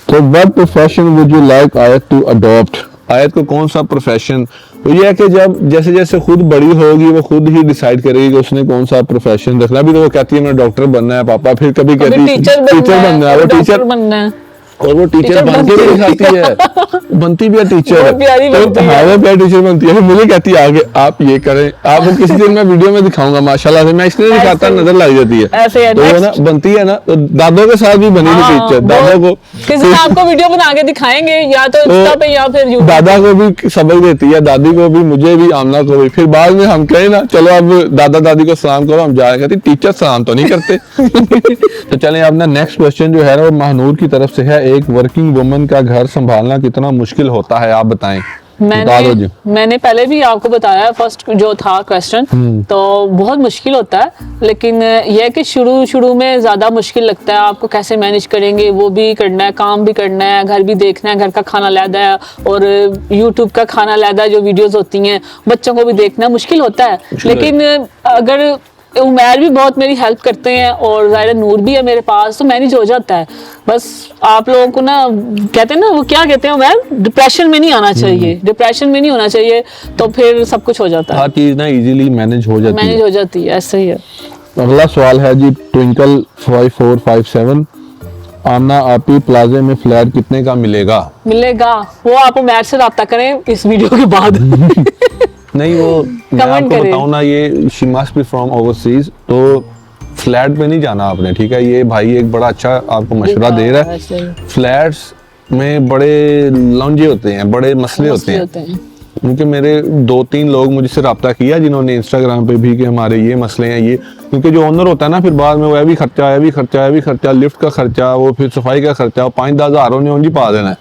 तो what profession would you like आयत टू अडॉप्ट? आयत को कौन सा प्रोफेशन, तो ये है कि जब जैसे जैसे खुद बड़ी होगी वो खुद ही डिसाइड करेगी कि उसने कौन सा प्रोफेशन रखना। भी तो वो कहती है मैं डॉक्टर बनना है पापा, फिर कभी कहती है टीचर बनना है, वो टीचर बनना है। और वो टीचर बन के भी दिखाती है, बनती भी है टीचर, बहुत प्यारी बनती है। हाँ वो प्यारी टीचर बनती है। फिर मुझे कहती है आगे आप ये करें, आपको किसी दिन मैं वीडियो में दिखाऊंगा माशाल्लाह से, मैं इसलिए दिखाता नजर लग जाती है। ऐसे है, तो वो ना बनती है ना, तो दादों के साथ भी बनी थी टीचर, दादों को किसी दिन आपको वीडियो बना के दिखाएंगे, या तो इंस्टा पे या फिर यूट्यूब। दादा को भी सबक देती है, दादी को भी, मुझे भी, आमना को भी। फिर बाद में हम कहें ना चलो अब दादा दादी को सलाम करो, हम जाए, कहती टीचर सलाम तो नहीं करते। तो चलें अपना नेक्स्ट क्वेश्चन जो है ना वो महानूर की तरफ से है, एक वर्किंग वुमन का घर संभालना कितना मुश्किल होता है, आप बताएं। बता दो जी। मैंने पहले भी आपको बताया फर्स्ट जो था क्वेश्चन, तो बहुत मुश्किल होता है, लेकिन यह कि शुरू में ज्यादा मुश्किल लगता है। आपको कैसे मैनेज करेंगे, वो भी करना है, काम भी करना है, घर भी देखना है, घर का खाना अलग है और यूट्यूब का खाना अलग है, जो वीडियोस होती हैं, बच्चों को भी देखना मुश्किल होता है। लेकिन अगर उमैर भी बहुत मेरी हेल्प करते हैं और ज़ाहिर नूर भी है मेरे पास, तो मैनेज हो जाता है। बस आप लोगों को ना कहते हैं ना, वो क्या कहते हैं उमैर, डिप्रेशन में नहीं आना चाहिए, डिप्रेशन में नहीं होना चाहिए, तो फिर सब कुछ हो जाता है, हर चीज ना इजीली मैनेज हो जाती है। ऐसे ही है। अगला सवाल है जी, ट्विंकल 5457, आमना आपी प्लाजे में फ्लैट कितने का मिलेगा? वो आप उमैर से रब्ता करें इस वीडियो के बाद। नहीं वो मैं आपको बताऊं ना, ये she must be from overseas, तो फ्लैट पे नहीं जाना आपने, ठीक है। ये भाई एक बड़ा अच्छा आपको मशवरा दे रहा है। फ्लैट्स में बड़े लॉन्जे होते हैं, बड़े मसले होते हैं। क्योंकि मेरे 2-3 लोग मुझसे रब्ता किया जिन्होंने इंस्टाग्राम पे भी कि हमारे ये मसले हैं, ये क्योंकि जो ओनर होता है ना, फिर बाद में वो भी खर्चा, लिफ्ट का खर्चा, वो फिर सफाई का खर्चा, 5-10 हज़ार उन्हें पा देना है।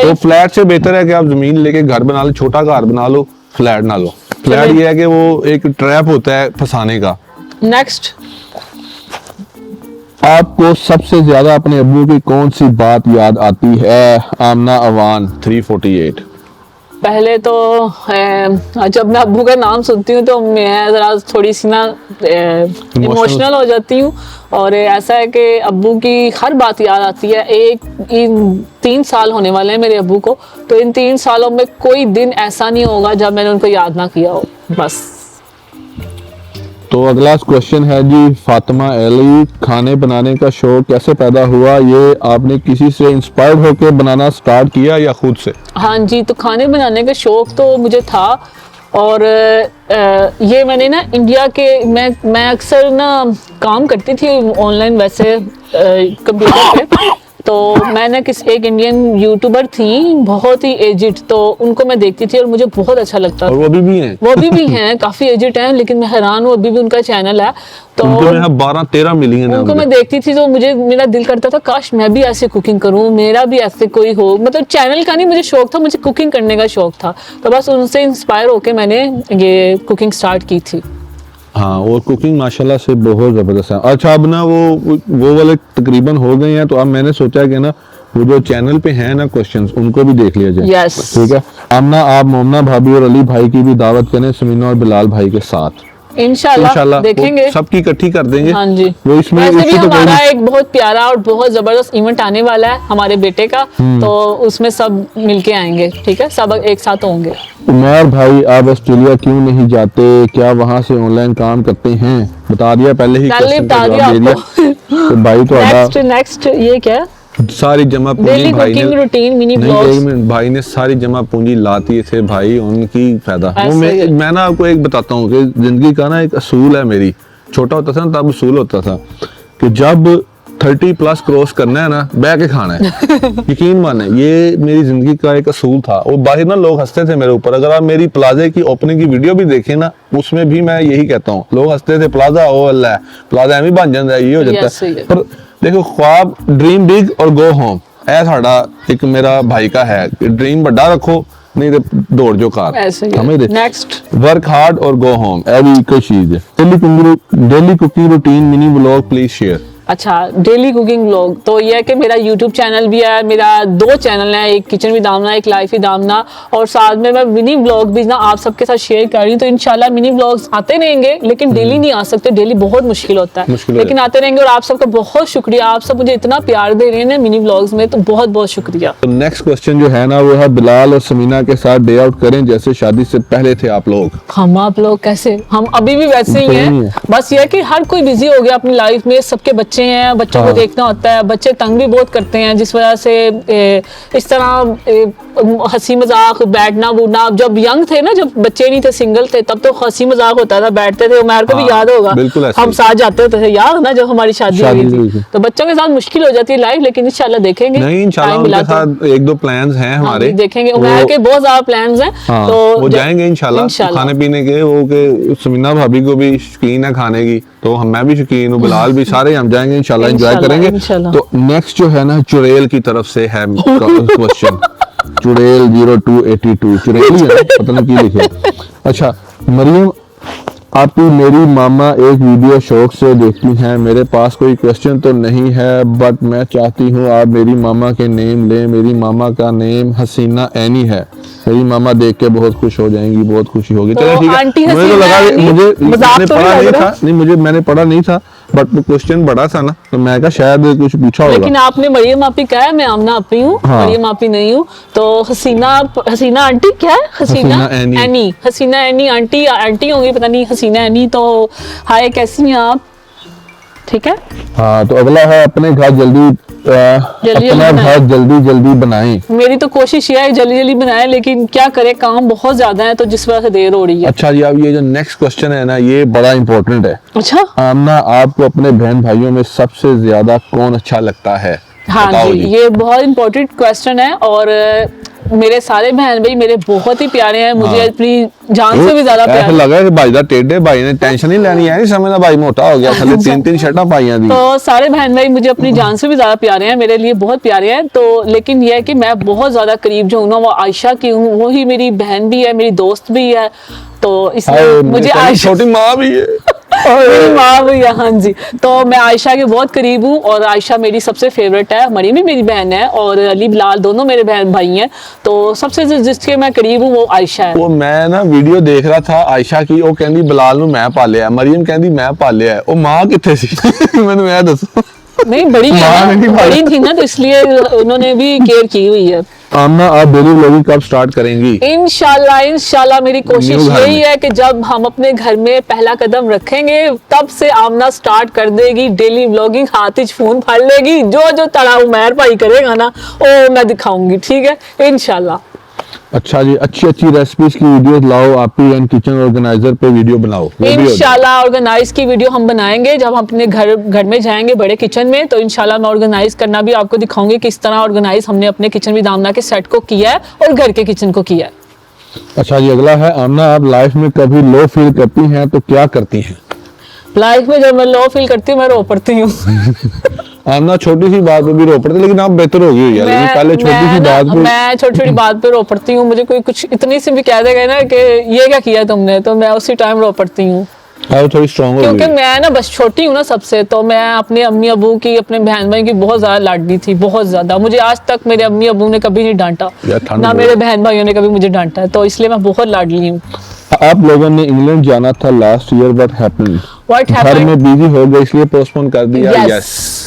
तो फ्लैट से बेहतर है कि आप जमीन लेके घर बना लो, छोटा घर बना लो, फ्लैट ना लो। फ्लैट ये है कि वो एक ट्रैप होता है फंसाने का। नेक्स्ट, आपको सबसे ज्यादा अपने अब्बू की कौन सी बात याद आती है? आमना अवान 348। पहले तो जब मैं अब्बू का नाम सुनती हूँ तो मैं जरा थोड़ी सी ना इमोशनल हो जाती हूँ, और ऐसा है कि अब्बू की हर बात याद आती है। इन 3 साल होने वाले हैं मेरे अब्बू को, तो इन 3 सालों में कोई दिन ऐसा नहीं होगा जब मैंने उनको याद ना किया हो, बस। तो अगला क्वेश्चन है जी, फातिमा अली, खाने बनाने का शौक कैसे पैदा हुआ? ये आपने किसी से इंस्पायर्ड होकर बनाना स्टार्ट किया या खुद से? हाँ जी, तो खाने बनाने का शौक तो मुझे था, और ये मैंने ना इंडिया के मैं अक्सर ना काम करती थी ऑनलाइन वैसे कंप्यूटर पे, तो मैंने एक इंडियन यूट्यूबर थी बहुत ही एजिड, तो उनको मैं देखती थी और मुझे बहुत अच्छा लगता था। और वो अभी भी हैं काफी एजिड हैं, लेकिन मैं हैरान हूँ, अभी भी उनका चैनल है। तो 12-13 मिलियन है। उनको मैं देखती थी तो मेरा दिल करता था काश मैं भी ऐसे कुकिंग करूँ, मेरा भी ऐसे कोई हो। मतलब चैनल का नहीं मुझे शौक था, मुझे कुकिंग करने का शौक था, तो बस उनसे इंस्पायर होके मैंने ये कुकिंग स्टार्ट की थी। हाँ, और कुकिंग माशाल्लाह से बहुत ज़बरदस्त है। अच्छा, अब ना वो वाले तकरीबन हो गए हैं, तो अब मैंने सोचा कि ना वो जो चैनल पे हैं ना क्वेश्चंस, उनको भी देख लिया जाए। yes. ठीक है। आमना आप मोमना भाभी और अली भाई की भी दावत करें, समीना और बिलाल भाई के साथ। इंशाल्लाह देखेंगे, सबकी इकट्ठी कर देंगे। हाँ जी। वो इसमें भी हमारा एक बहुत प्यारा और बहुत जबरदस्त इवेंट आने वाला है हमारे बेटे का, तो उसमें सब मिलके आएंगे, ठीक है, सब एक साथ होंगे। उमर भाई, आप ऑस्ट्रेलिया क्यों नहीं जाते? क्या वहाँ से ऑनलाइन काम करते हैं? बता दिया पहले ही, बता दिया आपको। तो भाई तो नेक्स्ट ये क्या, सारी जमा पूंजी भाई ने, रूटीन मिनी ब्लॉग्स, भाई ने सारी जमा पूंजी लाती थे भाई, उनकी फायदा। वो मैं ना आपको एक बताता हूँ कि जिंदगी का ना एक असूल है। मेरी छोटा होता था ना तब असूल होता था कि जब 30+ क्रॉस करना है ना, बह के खाना है। यकीन माने, ये मेरी जिंदगी का एक असूल था। और बाहर ना लोग हंसते थे मेरे ऊपर। अगर आप मेरी प्लाजे की ओपनिंग की वीडियो भी देखें ना, उसमें भी मैं यही कहता हूँ, लोग हंसते थे, प्लाजा ओ अल्लाह, प्लाजा एवं बन जाता है, ये हो जाता है। पर देखो, ख्वाब ड्रीम बिग और गो होम, ऐ साड़ा एक मेरा भाई का है, ड्रीम बड़ा रखो, नहीं तो दौड़ जो कार। नेक्स्ट, वर्क हार्ड और गो होम, ऐसी कोई चीज है। Daily cooking routine mini vlog please share. अच्छा, डेली कुकिंग व्लॉग तो ये है कि मेरा यूट्यूब चैनल भी है, मेरा 2 चैनल है, एक किचन विद आमना, एक लाइफ विद आमना, और साथ में मैं मिनी व्लॉग भी ना आप सबके साथ शेयर कर रही हूँ। तो इंशाल्लाह मिनी व्लॉग्स आते रहेंगे, लेकिन डेली नहीं आ सकते, डेली बहुत मुश्किल होता है, लेकिन आते रहेंगे। और आप सबका बहुत शुक्रिया, आप सब मुझे इतना प्यार दे रहे हैं मिनी व्लॉग्स में, तो बहुत बहुत शुक्रिया। तो नेक्स्ट क्वेश्चन जो है ना, वो है, बिलाल और समीना के साथ डे आउट करें जैसे शादी से पहले थे आप लोग। आप लोग कैसे? हम अभी भी वैसे ही हैं, बस ये है कि हर कोई बिजी हो गया अपनी लाइफ में, सबके बच्चे बच्चे हैं, बच्चों को देखना होता है, बच्चे तंग भी बहुत करते हैं, जिस वजह से इस तरह हंसी मजाक बैठना बूढ़ना। जब यंग थे ना, जब बच्चे नहीं थे, सिंगल थे, तब तो हंसी मजाक होता था, बैठते थे। उमर को भी याद होगा, हम साथ जाते होते थे, याद ना जब हमारी शादी हुई थी। तो बच्चों के साथ मुश्किल हो जाती है लाइफ, लेकिन इंशाल्लाह देखेंगे। नहीं, इंशाल्लाह उनके साथ एक दो प्लान्स हैं हमारे, देखेंगे। उमर के बहुत ज्यादा प्लान्स हैं, तो वो जाएंगे इंशाल्लाह खाने पीने के। वो के समीना भाभी को भी शौकीन है खाने की, तो मैं भी शौकीन हूँ, बिलाल भी, सारे हम जाएंगे इंशाल्लाह, एंजॉय करेंगे। तो नेक्स्ट जो है ना, चुड़ैल की तरफ से है क्वेश्चन। चुड़ैल 0282 चुड़ैल ही है, पता नहीं क्या लिखे। अच्छा, मरियम आप मेरी मामा एक वीडियो शौक से देखती हैं। मेरे पास कोई क्वेश्चन तो नहीं है, बट मैं चाहती हूँ आप मेरी मामा के नेम लें। मेरी मामा का नेम हसीना ऐनी है। मेरी मामा देख के बहुत खुश हो जाएंगी, बहुत खुशी होगी। चलो ठीक है, मुझे तो लगा मैंने पढ़ा नहीं था, बट क्वेश्चन बड़ा था ना, तो मैं कहा शायद कुछ पूछा होगा। लेकिन आपने मरियम आपी कहा है, मैं आमना आपी हूँ, मरियम आपी नहीं हूँ। तो हसीना आंटी क्या है? हसीना ऐनी, हसीना ऐनी आंटी होंगी, पता नहीं, हसीना ऐनी। तो हाय, कैसी हैं आप? ठीक है। हाँ, तो अगला है अपने घर जल्दी बनाएं। मेरी तो कोशिश ये है जल्दी जल्दी बनाएं, लेकिन क्या करें, काम बहुत ज्यादा है, तो जिस वजह से देर हो रही है। अच्छा जी, अब ये जो नेक्स्ट क्वेश्चन है ना, ये बड़ा इंपॉर्टेंट है। अच्छा, आमना आपको अपने बहन भाइयों में सबसे ज्यादा कौन अच्छा लगता है? हाँ जी, ये बहुत इंपॉर्टेंट क्वेश्चन है। और मेरे सारे बहन भाई मेरे बहुत ही प्यारे हैं, मुझे अपनी जान से भी ज्यादा प्यारे। ऐसा लगा कि भाई दा टेढ़े भाई ने टेंशन नहीं लेनी है, नहीं समझना भाई मोटा हो गया, थले 3-3 शर्टां पाईयां दी। तो सारे बहन भाई मुझे अपनी जान से भी ज्यादा प्यारे हैं, मेरे लिए बहुत प्यारे हैं। तो लेकिन यह है कि मैं बहुत ज्यादा करीब जो हूँ ना, वो आयशा की हूँ। वो ही मेरी बहन भी है, मेरी दोस्त भी है, तो इसलिए मुझे आयशा, छोटी माँ भी है, मेरी माँ भी है। हाँ जी, तो मैं आयशा के बहुत करीब हूँ, और आयशा मेरी सबसे फेवरेट है। मरियम भी मेरी बहन है, और अली बिलाल दोनों मेरे बहन भाई हैं। तो सबसे जिसके मैं करीब हूँ वो आयशा है। वो मैं ना वीडियो देख रहा था आयशा की, वो कहती बिलाल नू मैं पालिया, मरियम कहती मैं पालिया। वो माँ किथे सी? मैंने मैं दसो। नहीं, बड़ी थी ना, तो इसलिए उन्होंने भी केयर की हुई है। आमना आप डेली व्लॉगिंग कब स्टार्ट करेंगी? इंशाल्लाह मेरी कोशिश यही है कि जब हम अपने घर में पहला कदम रखेंगे, तब से आमना स्टार्ट कर देगी डेली व्लॉगिंग। हाथ ही फोन फाड़ लेगी, जो तड़ा उमर भाई करेगा ना, वो मैं दिखाऊंगी। ठीक है, इंशाल्लाह। अच्छा जी, अच्छी रेसिपीज की वीडियोस लाओ, आप ही एंड किचन ऑर्गेनाइजर पे वीडियो बनाओ। इंशाल्लाह ऑर्गेनाइज की वीडियो हम बनाएंगे जब हम अपने घर में जाएंगे, बड़े किचन में। तो इंशाल्लाह मैं ऑर्गेनाइज करना भी आपको दिखाऊंगी, किस तरह ऑर्गेनाइज हमने अपने किचन विद आमना के सेट को किया है और घर के किचन को किया है। अच्छा जी, अगला है आमना आप लाइफ में कभी लो फील करती हैं तो क्या करती हैं? लाइफ में जब मैं लो फील करती हूँ, मैं रो पड़ती हूँ। आमना छोटी सी बात पे भी रो पड़ती, लेकिन आप बेहतर हो गई यार। पहले छोटी सी बात पे मैं छोटी बात पे रो पड़ती हूँ। मुझे कोई कुछ इतनी सी भी कह देगा ना कि ये क्या किया तुमने, तो मैं उसी टाइम रो पड़ती हूँ। थोड़ी स्ट्रांग हो गई, क्योंकि मैं ना बस छोटी हूँ ना सबसे, तो मैं अपने अम्मी अबू की, अपने बहन भाई की बहुत ज्यादा लाडली थी, बहुत ज्यादा। मुझे आज तक मेरे अम्मी अबू ने कभी नहीं डांटा, ना मेरे बहन भाइयों ने कभी मुझे डांटा है, तो इसलिए मैं बहुत लाडली हूँ। आप लोगों ने इंग्लैंड जाना था लास्ट ईयर, व्हाट हैपेंड? घर में बिजी हो गए इसलिए पोस्टपोन कर दिया। यस,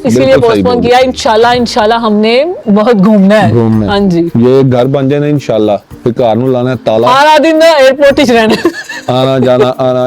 इसीलिए पोस्टपोन किया। इंशाल्लाह हमने बहुत घूमना है। हाँ जी, ये घर बन जाए ना इंशाल्लाह, फिर कार में लाना है ताला, सारा दिन एयरपोर्ट ही रहना, आना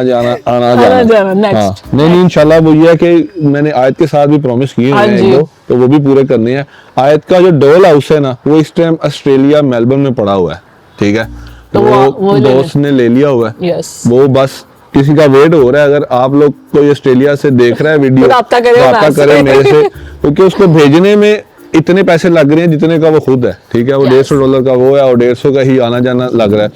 जाना। नेक्स्ट नहीं इंशाल्लाह वो ये है कि मैंने आयत के साथ भी प्रॉमिस किए हैं, तो वो भी पूरे करने हैं। आयत का जो डोल हाउस है ना, वो इस टाइम ऑस्ट्रेलिया मेलबर्न में पड़ा हुआ है। ठीक है, तो वो दोस्त ने ले लिया हुआ है। वो बस किसी का वेट हो रहा है। अगर आप लोग कोई ऑस्ट्रेलिया से देख रहा है वीडियो, राब्ता करें मेरे से, क्योंकि उसको भेजने में इतने पैसे लग रहे हैं जितने का वो खुद है। ठीक है, वो $150 का वो है, और 150 का ही आना जाना लग रहा है।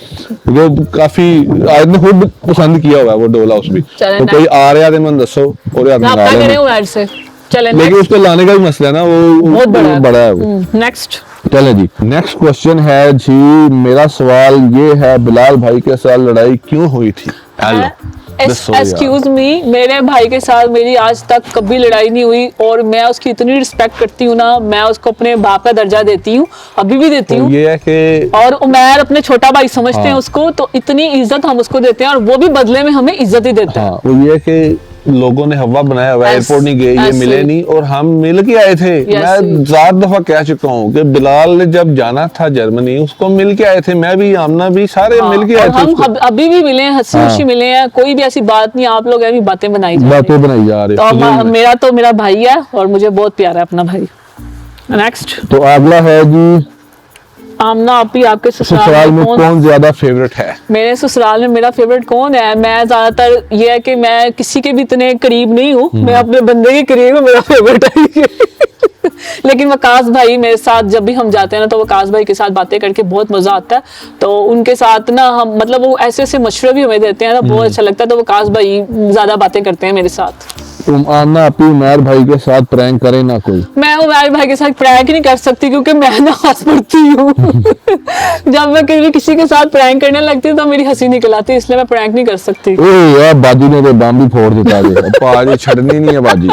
वो काफी आदमी खुद पसंद किया हुआ है वो डोल हाउस भी। तो कोई आ रहा है, मैं दसो, और लेकिन उसको लाने का भी मसला है ना, वो बहुत बड़ा है वो। नेक्स्ट चले जी, नेक्स्ट क्वेश्चन है जी। मेरा सवाल ये है, बिलाल भाई के साथ लड़ाई क्यों हुई थी? एक्सक्यूज मी, मेरे भाई के साथ मेरी आज तक कभी लड़ाई नहीं हुई, और मैं उसकी इतनी रिस्पेक्ट करती हूँ ना, मैं उसको अपने बाप का दर्जा देती हूँ, अभी भी देती हूँ। ये है कि और उमर अपने छोटा भाई समझते हैं उसको, तो इतनी इज्जत हम उसको देते हैं, और वो भी बदले में हमें इज्जत ही देते हैं। वो ये है कि लोगों ने हवा बनाया हुआ, एयरपोर्ट नहीं गए, ये मिले नहीं, और हम मिल के आए थे। मैं 4 दफा कह चुका हूँ कि बिलाल ने जब जाना था जर्मनी, उसको मिल के आए थे, मैं भी, आमना भी, सारे मिल के आए थे। हम अभी भी मिले हैं, हंसी खुशी मिले हैं, कोई भी ऐसी बात नहीं। आप लोग अभी बातें बनाई जा रहे हैं। तो मेरा भाई है और मुझे बहुत प्यारा है अपना भाई। नेक्स्ट तो अगला है जी, आमना आपी, आपके ससुराल में कौन ज्यादा फेवरेट है? मेरे ससुराल में मेरा फेवरेट कौन है? मैं ज्यादातर ये है कि मैं किसी के भी इतने करीब नहीं हूँ, मैं अपने बंदे के करीब हूँ, मेरा फेवरेट है। लेकिन वकास भाई मेरे साथ जब भी हम जाते हैं ना, तो वकास भाई के साथ बातें करके बहुत मजा आता है। तो उनके साथ ना हम, मतलब वो ऐसे ऐसे मशवरे भी हमें देते हैं ना, बहुत अच्छा लगता है। तो वकास भाई ज्यादा बातें करते हैं मेरे साथ। तुम आमना अपनी उमैर भाई के साथ प्रैंक करे ना कोई? मैं उमैर भाई के साथ प्रैंक नहीं कर सकती, क्योंकि मैं ना हंस पड़ती हूँ। जब मैं किसी के साथ प्रैंक करने लगती हूँ तो मेरी हंसी निकल आती है, इसलिए मैं प्रैंक नहीं कर सकती। ओए यार, बाजी ने तो बम भी फोड़ देता है। पाजी छड़नी नहीं है बाजी।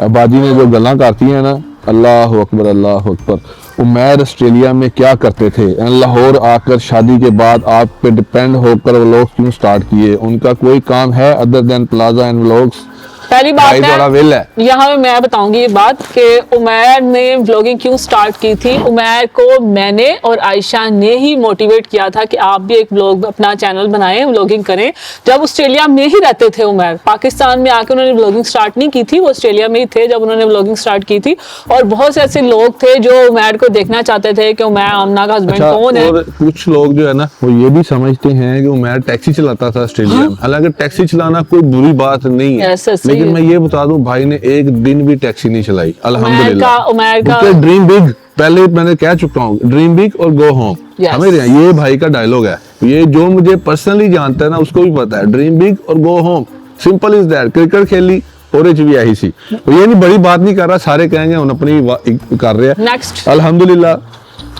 बाजी ने जो गल्ला करती है ना, अल्लाह अकबर, अल्लाह अकबर। उमैर ऑस्ट्रेलिया में क्या करते थे? लाहौर आकर शादी के बाद आप पे डिपेंड होकर व्लॉग क्यों स्टार्ट किए? उनका कोई काम है other than plaza and vlogs? पहली बात है, यहाँ पे मैं बताऊंगी ये बात कि उमैर ने व्लॉगिंग क्यों स्टार्ट की थी। उमैर को मैंने और आयशा ने ही मोटिवेट किया था कि आप भी एक व्लॉग, अपना चैनल बनाएं, व्लॉगिंग करें। जब ऑस्ट्रेलिया में ही रहते थे उमैर, पाकिस्तान में आकर उन्होंने व्लॉगिंग स्टार्ट नहीं की थी, वो ऑस्ट्रेलिया में ही थे जब उन्होंने व्लॉगिंग स्टार्ट की थी। और बहुत से ऐसे लोग थे जो उमैर को देखना चाहते थे कि उमैर, आमना का हस्बैंड कौन है। और कुछ लोग जो है ना, वो ये भी समझते हैं कि उमैर टैक्सी चलाता था ऑस्ट्रेलिया में। हालांकि टैक्सी चलाना कोई बुरी बात नहीं है, लेकिन मैं ये बता दूं, भाई ने एक दिन भी टैक्सी नहीं चलाई, अल्हम्दुलिल्लाह। उमैर का ड्रीम बिग, पहले मैंने कह चुका हूँ, ड्रीम बिग और गो होम। हमें ये भाई का डायलॉग है, ये जो मुझे पर्सनली जानता है ना, उसको भी पता है, ड्रीम बिग और go home, simple is that. Cricket खेली और भी आई सी, ये नहीं बड़ी बात नहीं कर रहा, सारे कहेंगे हम अपनी कर रहे हैं। अल्हम्दुलिल्लाह।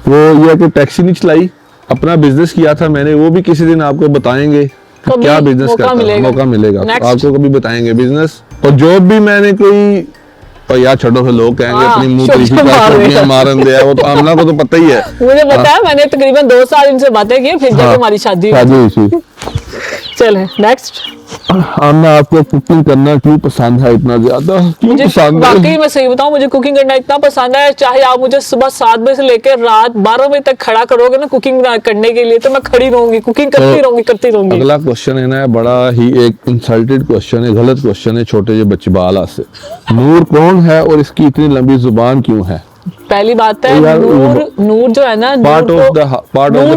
वो ये कि टैक्सी नहीं चलाई, अपना बिजनेस किया था मैंने, वो भी किसी दिन आपको बताएंगे क्या बिजनेस करता है, मौका मिलेगा आपको कभी बताएंगे बिजनेस। और जॉब भी मैंने कोई, और यार छोड़ो, फिर लोग कहेंगे अपनी मुंह तरीफी मारन दिया, वो तो आमना को तो पता ही है। मुझे पता है, मैंने तकरीबन 2 साल इनसे बातें की, फिर जब हमारी शादी हुई थी। चले नेक्स्ट। आमना, आपको कुकिंग करना क्यों पसंद है इतना ज्यादा? मुझे वाकई मैं सही बताऊं, मुझे कुकिंग करना इतना पसंद है, चाहे आप मुझे सुबह 7 बजे से लेकर रात 12 बजे तक खड़ा करोगे ना कुकिंग करने के लिए, तो मैं खड़ी रहूंगी, कुकिंग करती रहूंगी। अगला क्वेश्चन है ना, बड़ा ही एक इंसल्टेड क्वेश्चन है, गलत क्वेश्चन है, छोटे जे बच्चे बाला से। नूर कौन है और इसकी इतनी लंबी जुबान क्यों है? पहली बात है, नूर जो है ना, नूर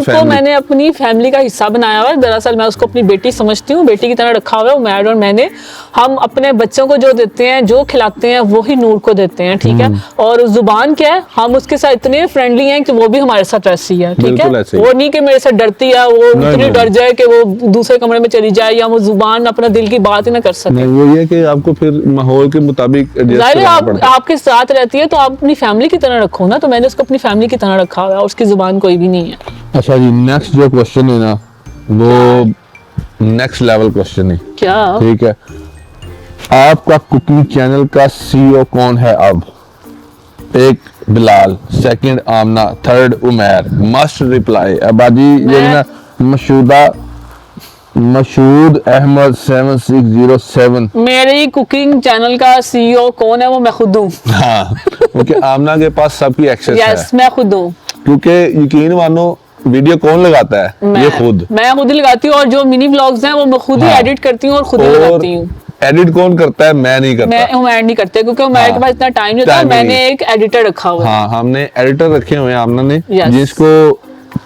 को मैंने अपनी फैमिली का हिस्सा बनाया हुआ है। दरअसल मैं उसको अपनी बेटी समझती हूँ, बेटी की तरह रखा हुआ है। उमैर और मैंने, हम अपने बच्चों को जो देते हैं, जो खिलाते हैं, वो ही नूर को देते हैं, ठीक है। और जुबान क्या है, हम उसके साथ इतने फ्रेंडली हैं कि वो भी हमारे साथ ऐसी है, ठीक है। वो नहीं कि मेरे से डरती है, वो इतनी डर जाए कि वो दूसरे कमरे में चली जाए, या वो जुबान अपना दिल की बात ही ना कर सके। वो ये कि आपको फिर माहौल के मुताबिक आपके साथ रहती है तो आप अपनी फैमिली की तरह रखो ना, तो मैंने उसको अपनी फैमिली की तरह रखा हुआ है, उसकी जुबान कोई भी नहीं है। अच्छा जी, नेक्स्ट जो क्वेश्चन है ना, वो नेक्स्ट लेवल क्वेश्चन है। क्या? ठीक है, आपका कुकिंग चैनल का सीईओ कौन है अब? 1 बिलाल, 2 आमना, 3 उमैर। Must reply. अबाजी ये ना मशूद अहमद 7607। मेरी कुकिंग चैनल का सीईओ कौन है? वो मैं खुद हूँ। हाँ, क्योंकि आमना के पास सबकी एक्सेस है। यस, मैं खुद हूँ। क्योंकि यकीन मानो, वीडियो कौन लगाता है? ये खुद, मैं खुद ही लगाती हूँ। और जो मिनी व्लॉग्स हैं वो मैं खुद ही एडिट करती हूँ और खुद ही लगाती हूँ। एडिट कौन करता है? मैं नहीं करता। मैं उमैर नहीं करते, क्योंकि उमैर के पास इतना टाइम नहीं होता। मैंने एक एडिटर रखा हुआ है। हाँ, हमने एडिटर रखे हुए हैं आमना ने, जिसको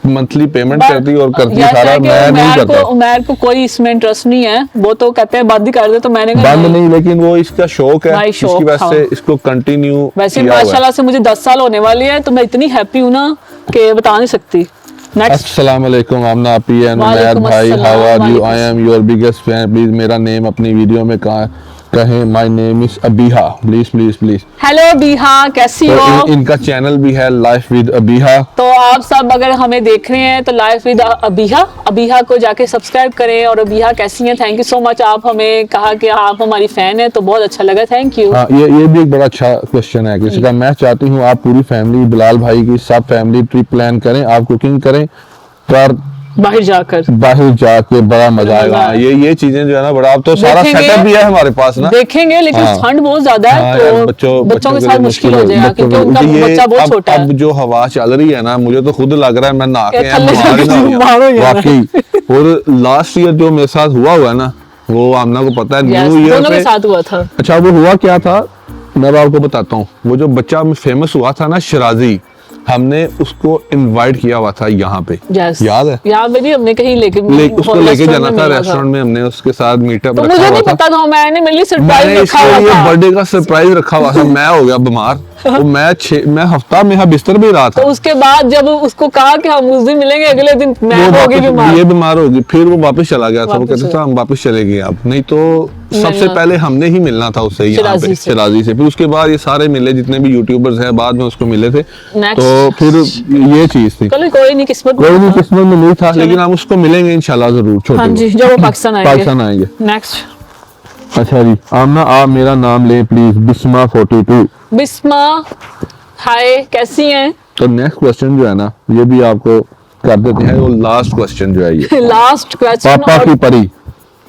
मंथली पेमेंट करती और करती सारा। मैं नहीं करता। उमैर को कोई इसमें इंटरेस्ट नहीं है, वो तो कहते हैं बंद ही कर दे, तो मैंने बंद नहीं, लेकिन वो इसका शौक है, इसकी वजह से इसको कंटिन्यू। वैसे माशाल्लाह से मुझे 10 साल होने वाली है, तो मैं इतनी हैप्पी हूँ ना कि बता नहीं सकती। अस्सलाम वालेकुम आमना आपी एंड उमैर भाई, how are you? I am your biggest fan, please मेरा नेम अपनी वीडियो में कहें। My name is Abiha, please please please. Hello Abiha, कैसी हो? इनका चैनल भी है लाइफ विद अबीहा, तो आप सब अगर हमें देख रहे हैं तो लाइफ विद अबीहा को जाके सब्सक्राइब करें। और अबीहा कैसी हैं? थैंक यू सो मच, आप हमें कहा कि आप हमारी फैन है, तो बहुत अच्छा लगा, थैंक यू। हाँ, ये भी एक बड़ा अच्छा क्वेश्चन है किसी का। मैं चाहती हूँ आप पूरी फैमिली, बिलाल भाई की सब फैमिली ट्रिप प्लान करें, आप कुकिंग करें, पर बाहर जाकर जाके बड़ा मजा आएगा। ये चीजें जो है ना बड़ा, अब तो सारा सेटअप भी है हमारे पास ना, देखेंगे, लेकिन ठंड बहुत ज्यादा है तो बच्चों के साथ मुश्किल हो जाएगा क्योंकि उनका बच्चा बहुत छोटा है। अब जो हवा चल रही है ना, मुझे तो खुद लग रहा है मैं नहा के वाकई। और लास्ट ईयर जो मेरे साथ हुआ ना, वो आमना को पता है, न्यू ईयर दोनों के साथ हुआ था। अच्छा, वो हुआ क्या था मैं आपको बताता हूँ। वो जो बच्चा फेमस हुआ था ना, शराजी, हमने उसको इनवाइट किया हुआ था यहाँ पे, याद है? याद में भी हमने कहीं उसको लेके जाना था रेस्टोरेंट में, हमने उसके साथ मीटअप तो मुझे नहीं पता था, मैंने मेरे लिए सरप्राइज रखा हुआ था, बर्थडे का सरप्राइज रखा हुआ था। मैं हो गया बीमार, तो मैं हफ्ता में बिस्तर भी रहा था। तो उसके बाद जब उसको कहा कि हम उस दिन मिलेंगे, अगले दिन मैं होगी बीमार, ये बीमार होगी, फिर वो वापस चला गया था। वो कहते थे हम वापस चले गए अब, नहीं तो सबसे पहले हमने ही मिलना था उससे यहाँ पे, शराजी से। फिर उसके बाद ये सारे मिले जितने भी यूट्यूबर्स हैं, बाद में उसको मिले थे। तो फिर ये चीज थी, कोई नहीं किस्मत में नहीं था, लेकिन हम उसको मिलेंगे इंशाल्लाह जरूर, हाँ जी, जब वो पाकिस्तान आएंगे। नेक्स्ट। अच्छा जी, आमना आप मेरा नाम ले प्लीज, बिस्मा 42। बिस्मा, हाय, कैसी हैं? तो नेक्स्ट क्वेश्चन जो है ना, ये भी आपको कर देते हैं, वो लास्ट क्वेश्चन जो है ये लास्ट क्वेश्चन। पापा की परी,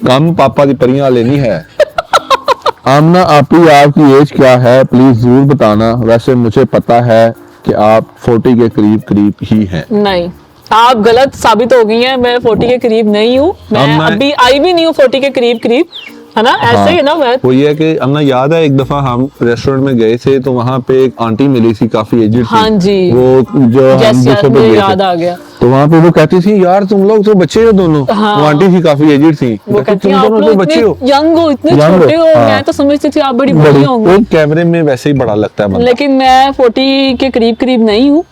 कम पापा की परियां लेनी है। आमना आपी, आपकी एज क्या है प्लीज जरूर बताना। वैसे मुझे पता है कि आप 40 के करीब ही हैं। नहीं, आप गलत साबित हो गई हैं, मैं 40 के करीब नहीं हूँ, मैं अभी आई भी नहीं हूँ 40 के करीब, है ना? ऐसे ही ना। मैं वो ये है कि हमने याद है एक दफा हम रेस्टोरेंट में गए थे, तो वहाँ पे एक आंटी मिली थी, काफी एजिड थी। हाँ जी, वो जो हम दूसरे पे याद आ गया। तो वहाँ पे वो कहती थी यार तुम लोग तो बच्चे हो दोनों। हाँ। वो आंटी थी, काफी एजिड थी, वो कहती तुम दोनों तो बच्चे हो, यंग हो, इतने छोटे हो। मैं तो समझती थी आप बड़ी बड़ी होंगी। वो कैमरे में वैसे ही बड़ा लगता है, लेकिन मैं 40 के करीब नहीं हूँ।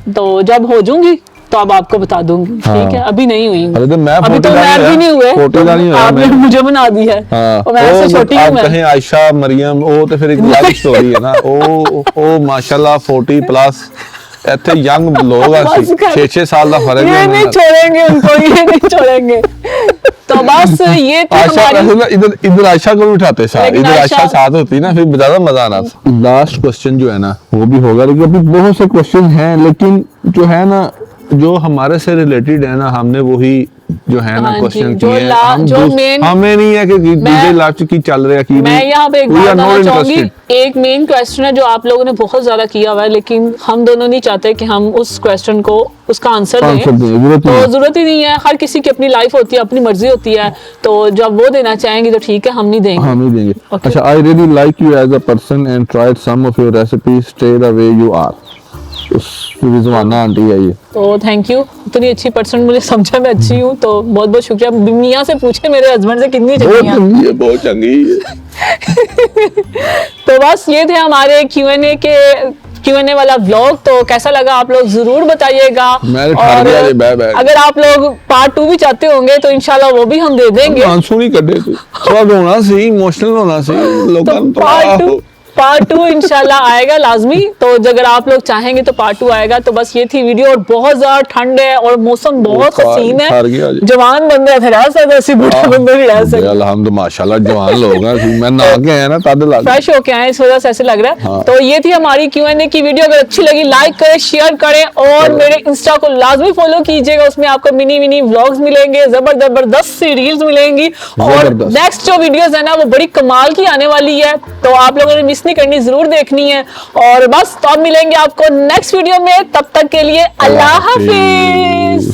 तो जब हो जाऊंगी तो अब आपको बता दूंगी, ठीक है? अभी नहीं हुई, अभी तो मैं भी नहीं हुए, आपने मुझे बना दी है। और मैं ऐसे छोटी हूं। कहीं आयशा मरियम, वो तो फिर एक अलग स्टोरी है ना। ओ माशाल्लाह 40 प्लस ऐसे यंग लोग 6-6 साल का फर्क है। ये नहीं छोड़ेंगे उनको, ये नहीं छोड़ेंगे। तो बस ये इधर आयशा को भी उठाते साथ, इधर आयशा साथ होती ना, फिर ज्यादा मजा आना था। लास्ट क्वेश्चन जो है ना, वो भी होगा, लेकिन अभी बहुत से क्वेश्चन हैं, लेकिन जो है ना, जो हमारे से रिलेटेड है ना, हमने वही जो है ना क्वेश्चन किए हैं। हमें नहीं है कि दूसरे लास्ट की चल रहा है। मैं यहाँ पे एक बात बताना चाहूंगी, एक मेन क्वेश्चन है जो आप लोगों ने बहुत ज्यादा किया हुआ है, लेकिन हम दोनों नहीं चाहते कि हम उस क्वेश्चन को उसका आंसर दें। तो जरूरत ही नहीं है, हर किसी की अपनी लाइफ होती है, अपनी मर्जी होती है। तो जब वो देना चाहेंगे तो ठीक है, हम नहीं देंगे। अच्छा, I really like you as a person and tried some of your recipes, stay the way you are. Rizwana aunty है ये। तो थैंक यू, इतनी अच्छी पर्सन मुझे समझा मैं अच्छी हूँ, तो बहुत बहुत शुक्रिया। मियाँ से पूछे मेरे हस्बैंड से कितनी चंगी है, बहुत चंगी है। तो बस ये थे हमारे Q&A वाला व्लॉग। तो कैसा लगा आप लोग जरूर बताइएगा, और अगर आप लोग पार्ट 2 भी चाहते होंगे तो इंशाल्लाह वो भी हम दे देंगे। आंसू नहीं कटे, थोड़ा रोना सी, इमोशनल होना सी, लोगों तो पार्ट 2 इंशाल्लाह आएगा लाजमी। तो अगर आप लोग चाहेंगे तो पार्ट 2 आएगा। तो बस ये थी वीडियो, और बहुत ज्यादा ठंड है और मौसम बहुत हसीन है। जवान बंदे थे रह सकते, ऐसे बूढ़े बंदे भी रह सकते। अल्हम्दुलिल्लाह माशाल्लाह जवान लोग हैं। मैं नहा के आया ना, फ्रेश होके आए, इस वजह से ऐसे लग रहा है। हाँ। तो ये थी हमारी Q&A की वीडियो। अगर अच्छी लगी लाइक करें, शेयर करें, और मेरे इंस्टा को लाजमी फॉलो कीजिएगा। उसमें आपको मिनी व्लॉग्स मिलेंगे, जबरदस्त सी रील्स मिलेंगी, और नेक्स्ट जो वीडियोस है ना वो बड़ी कमाल की आने वाली है। तो आप लोगों ने मिस नहीं करनी, जरूर देखनी है। और बस तो अब मिलेंगे आपको नेक्स्ट वीडियो में, तब तक के लिए अल्लाह हाफिज।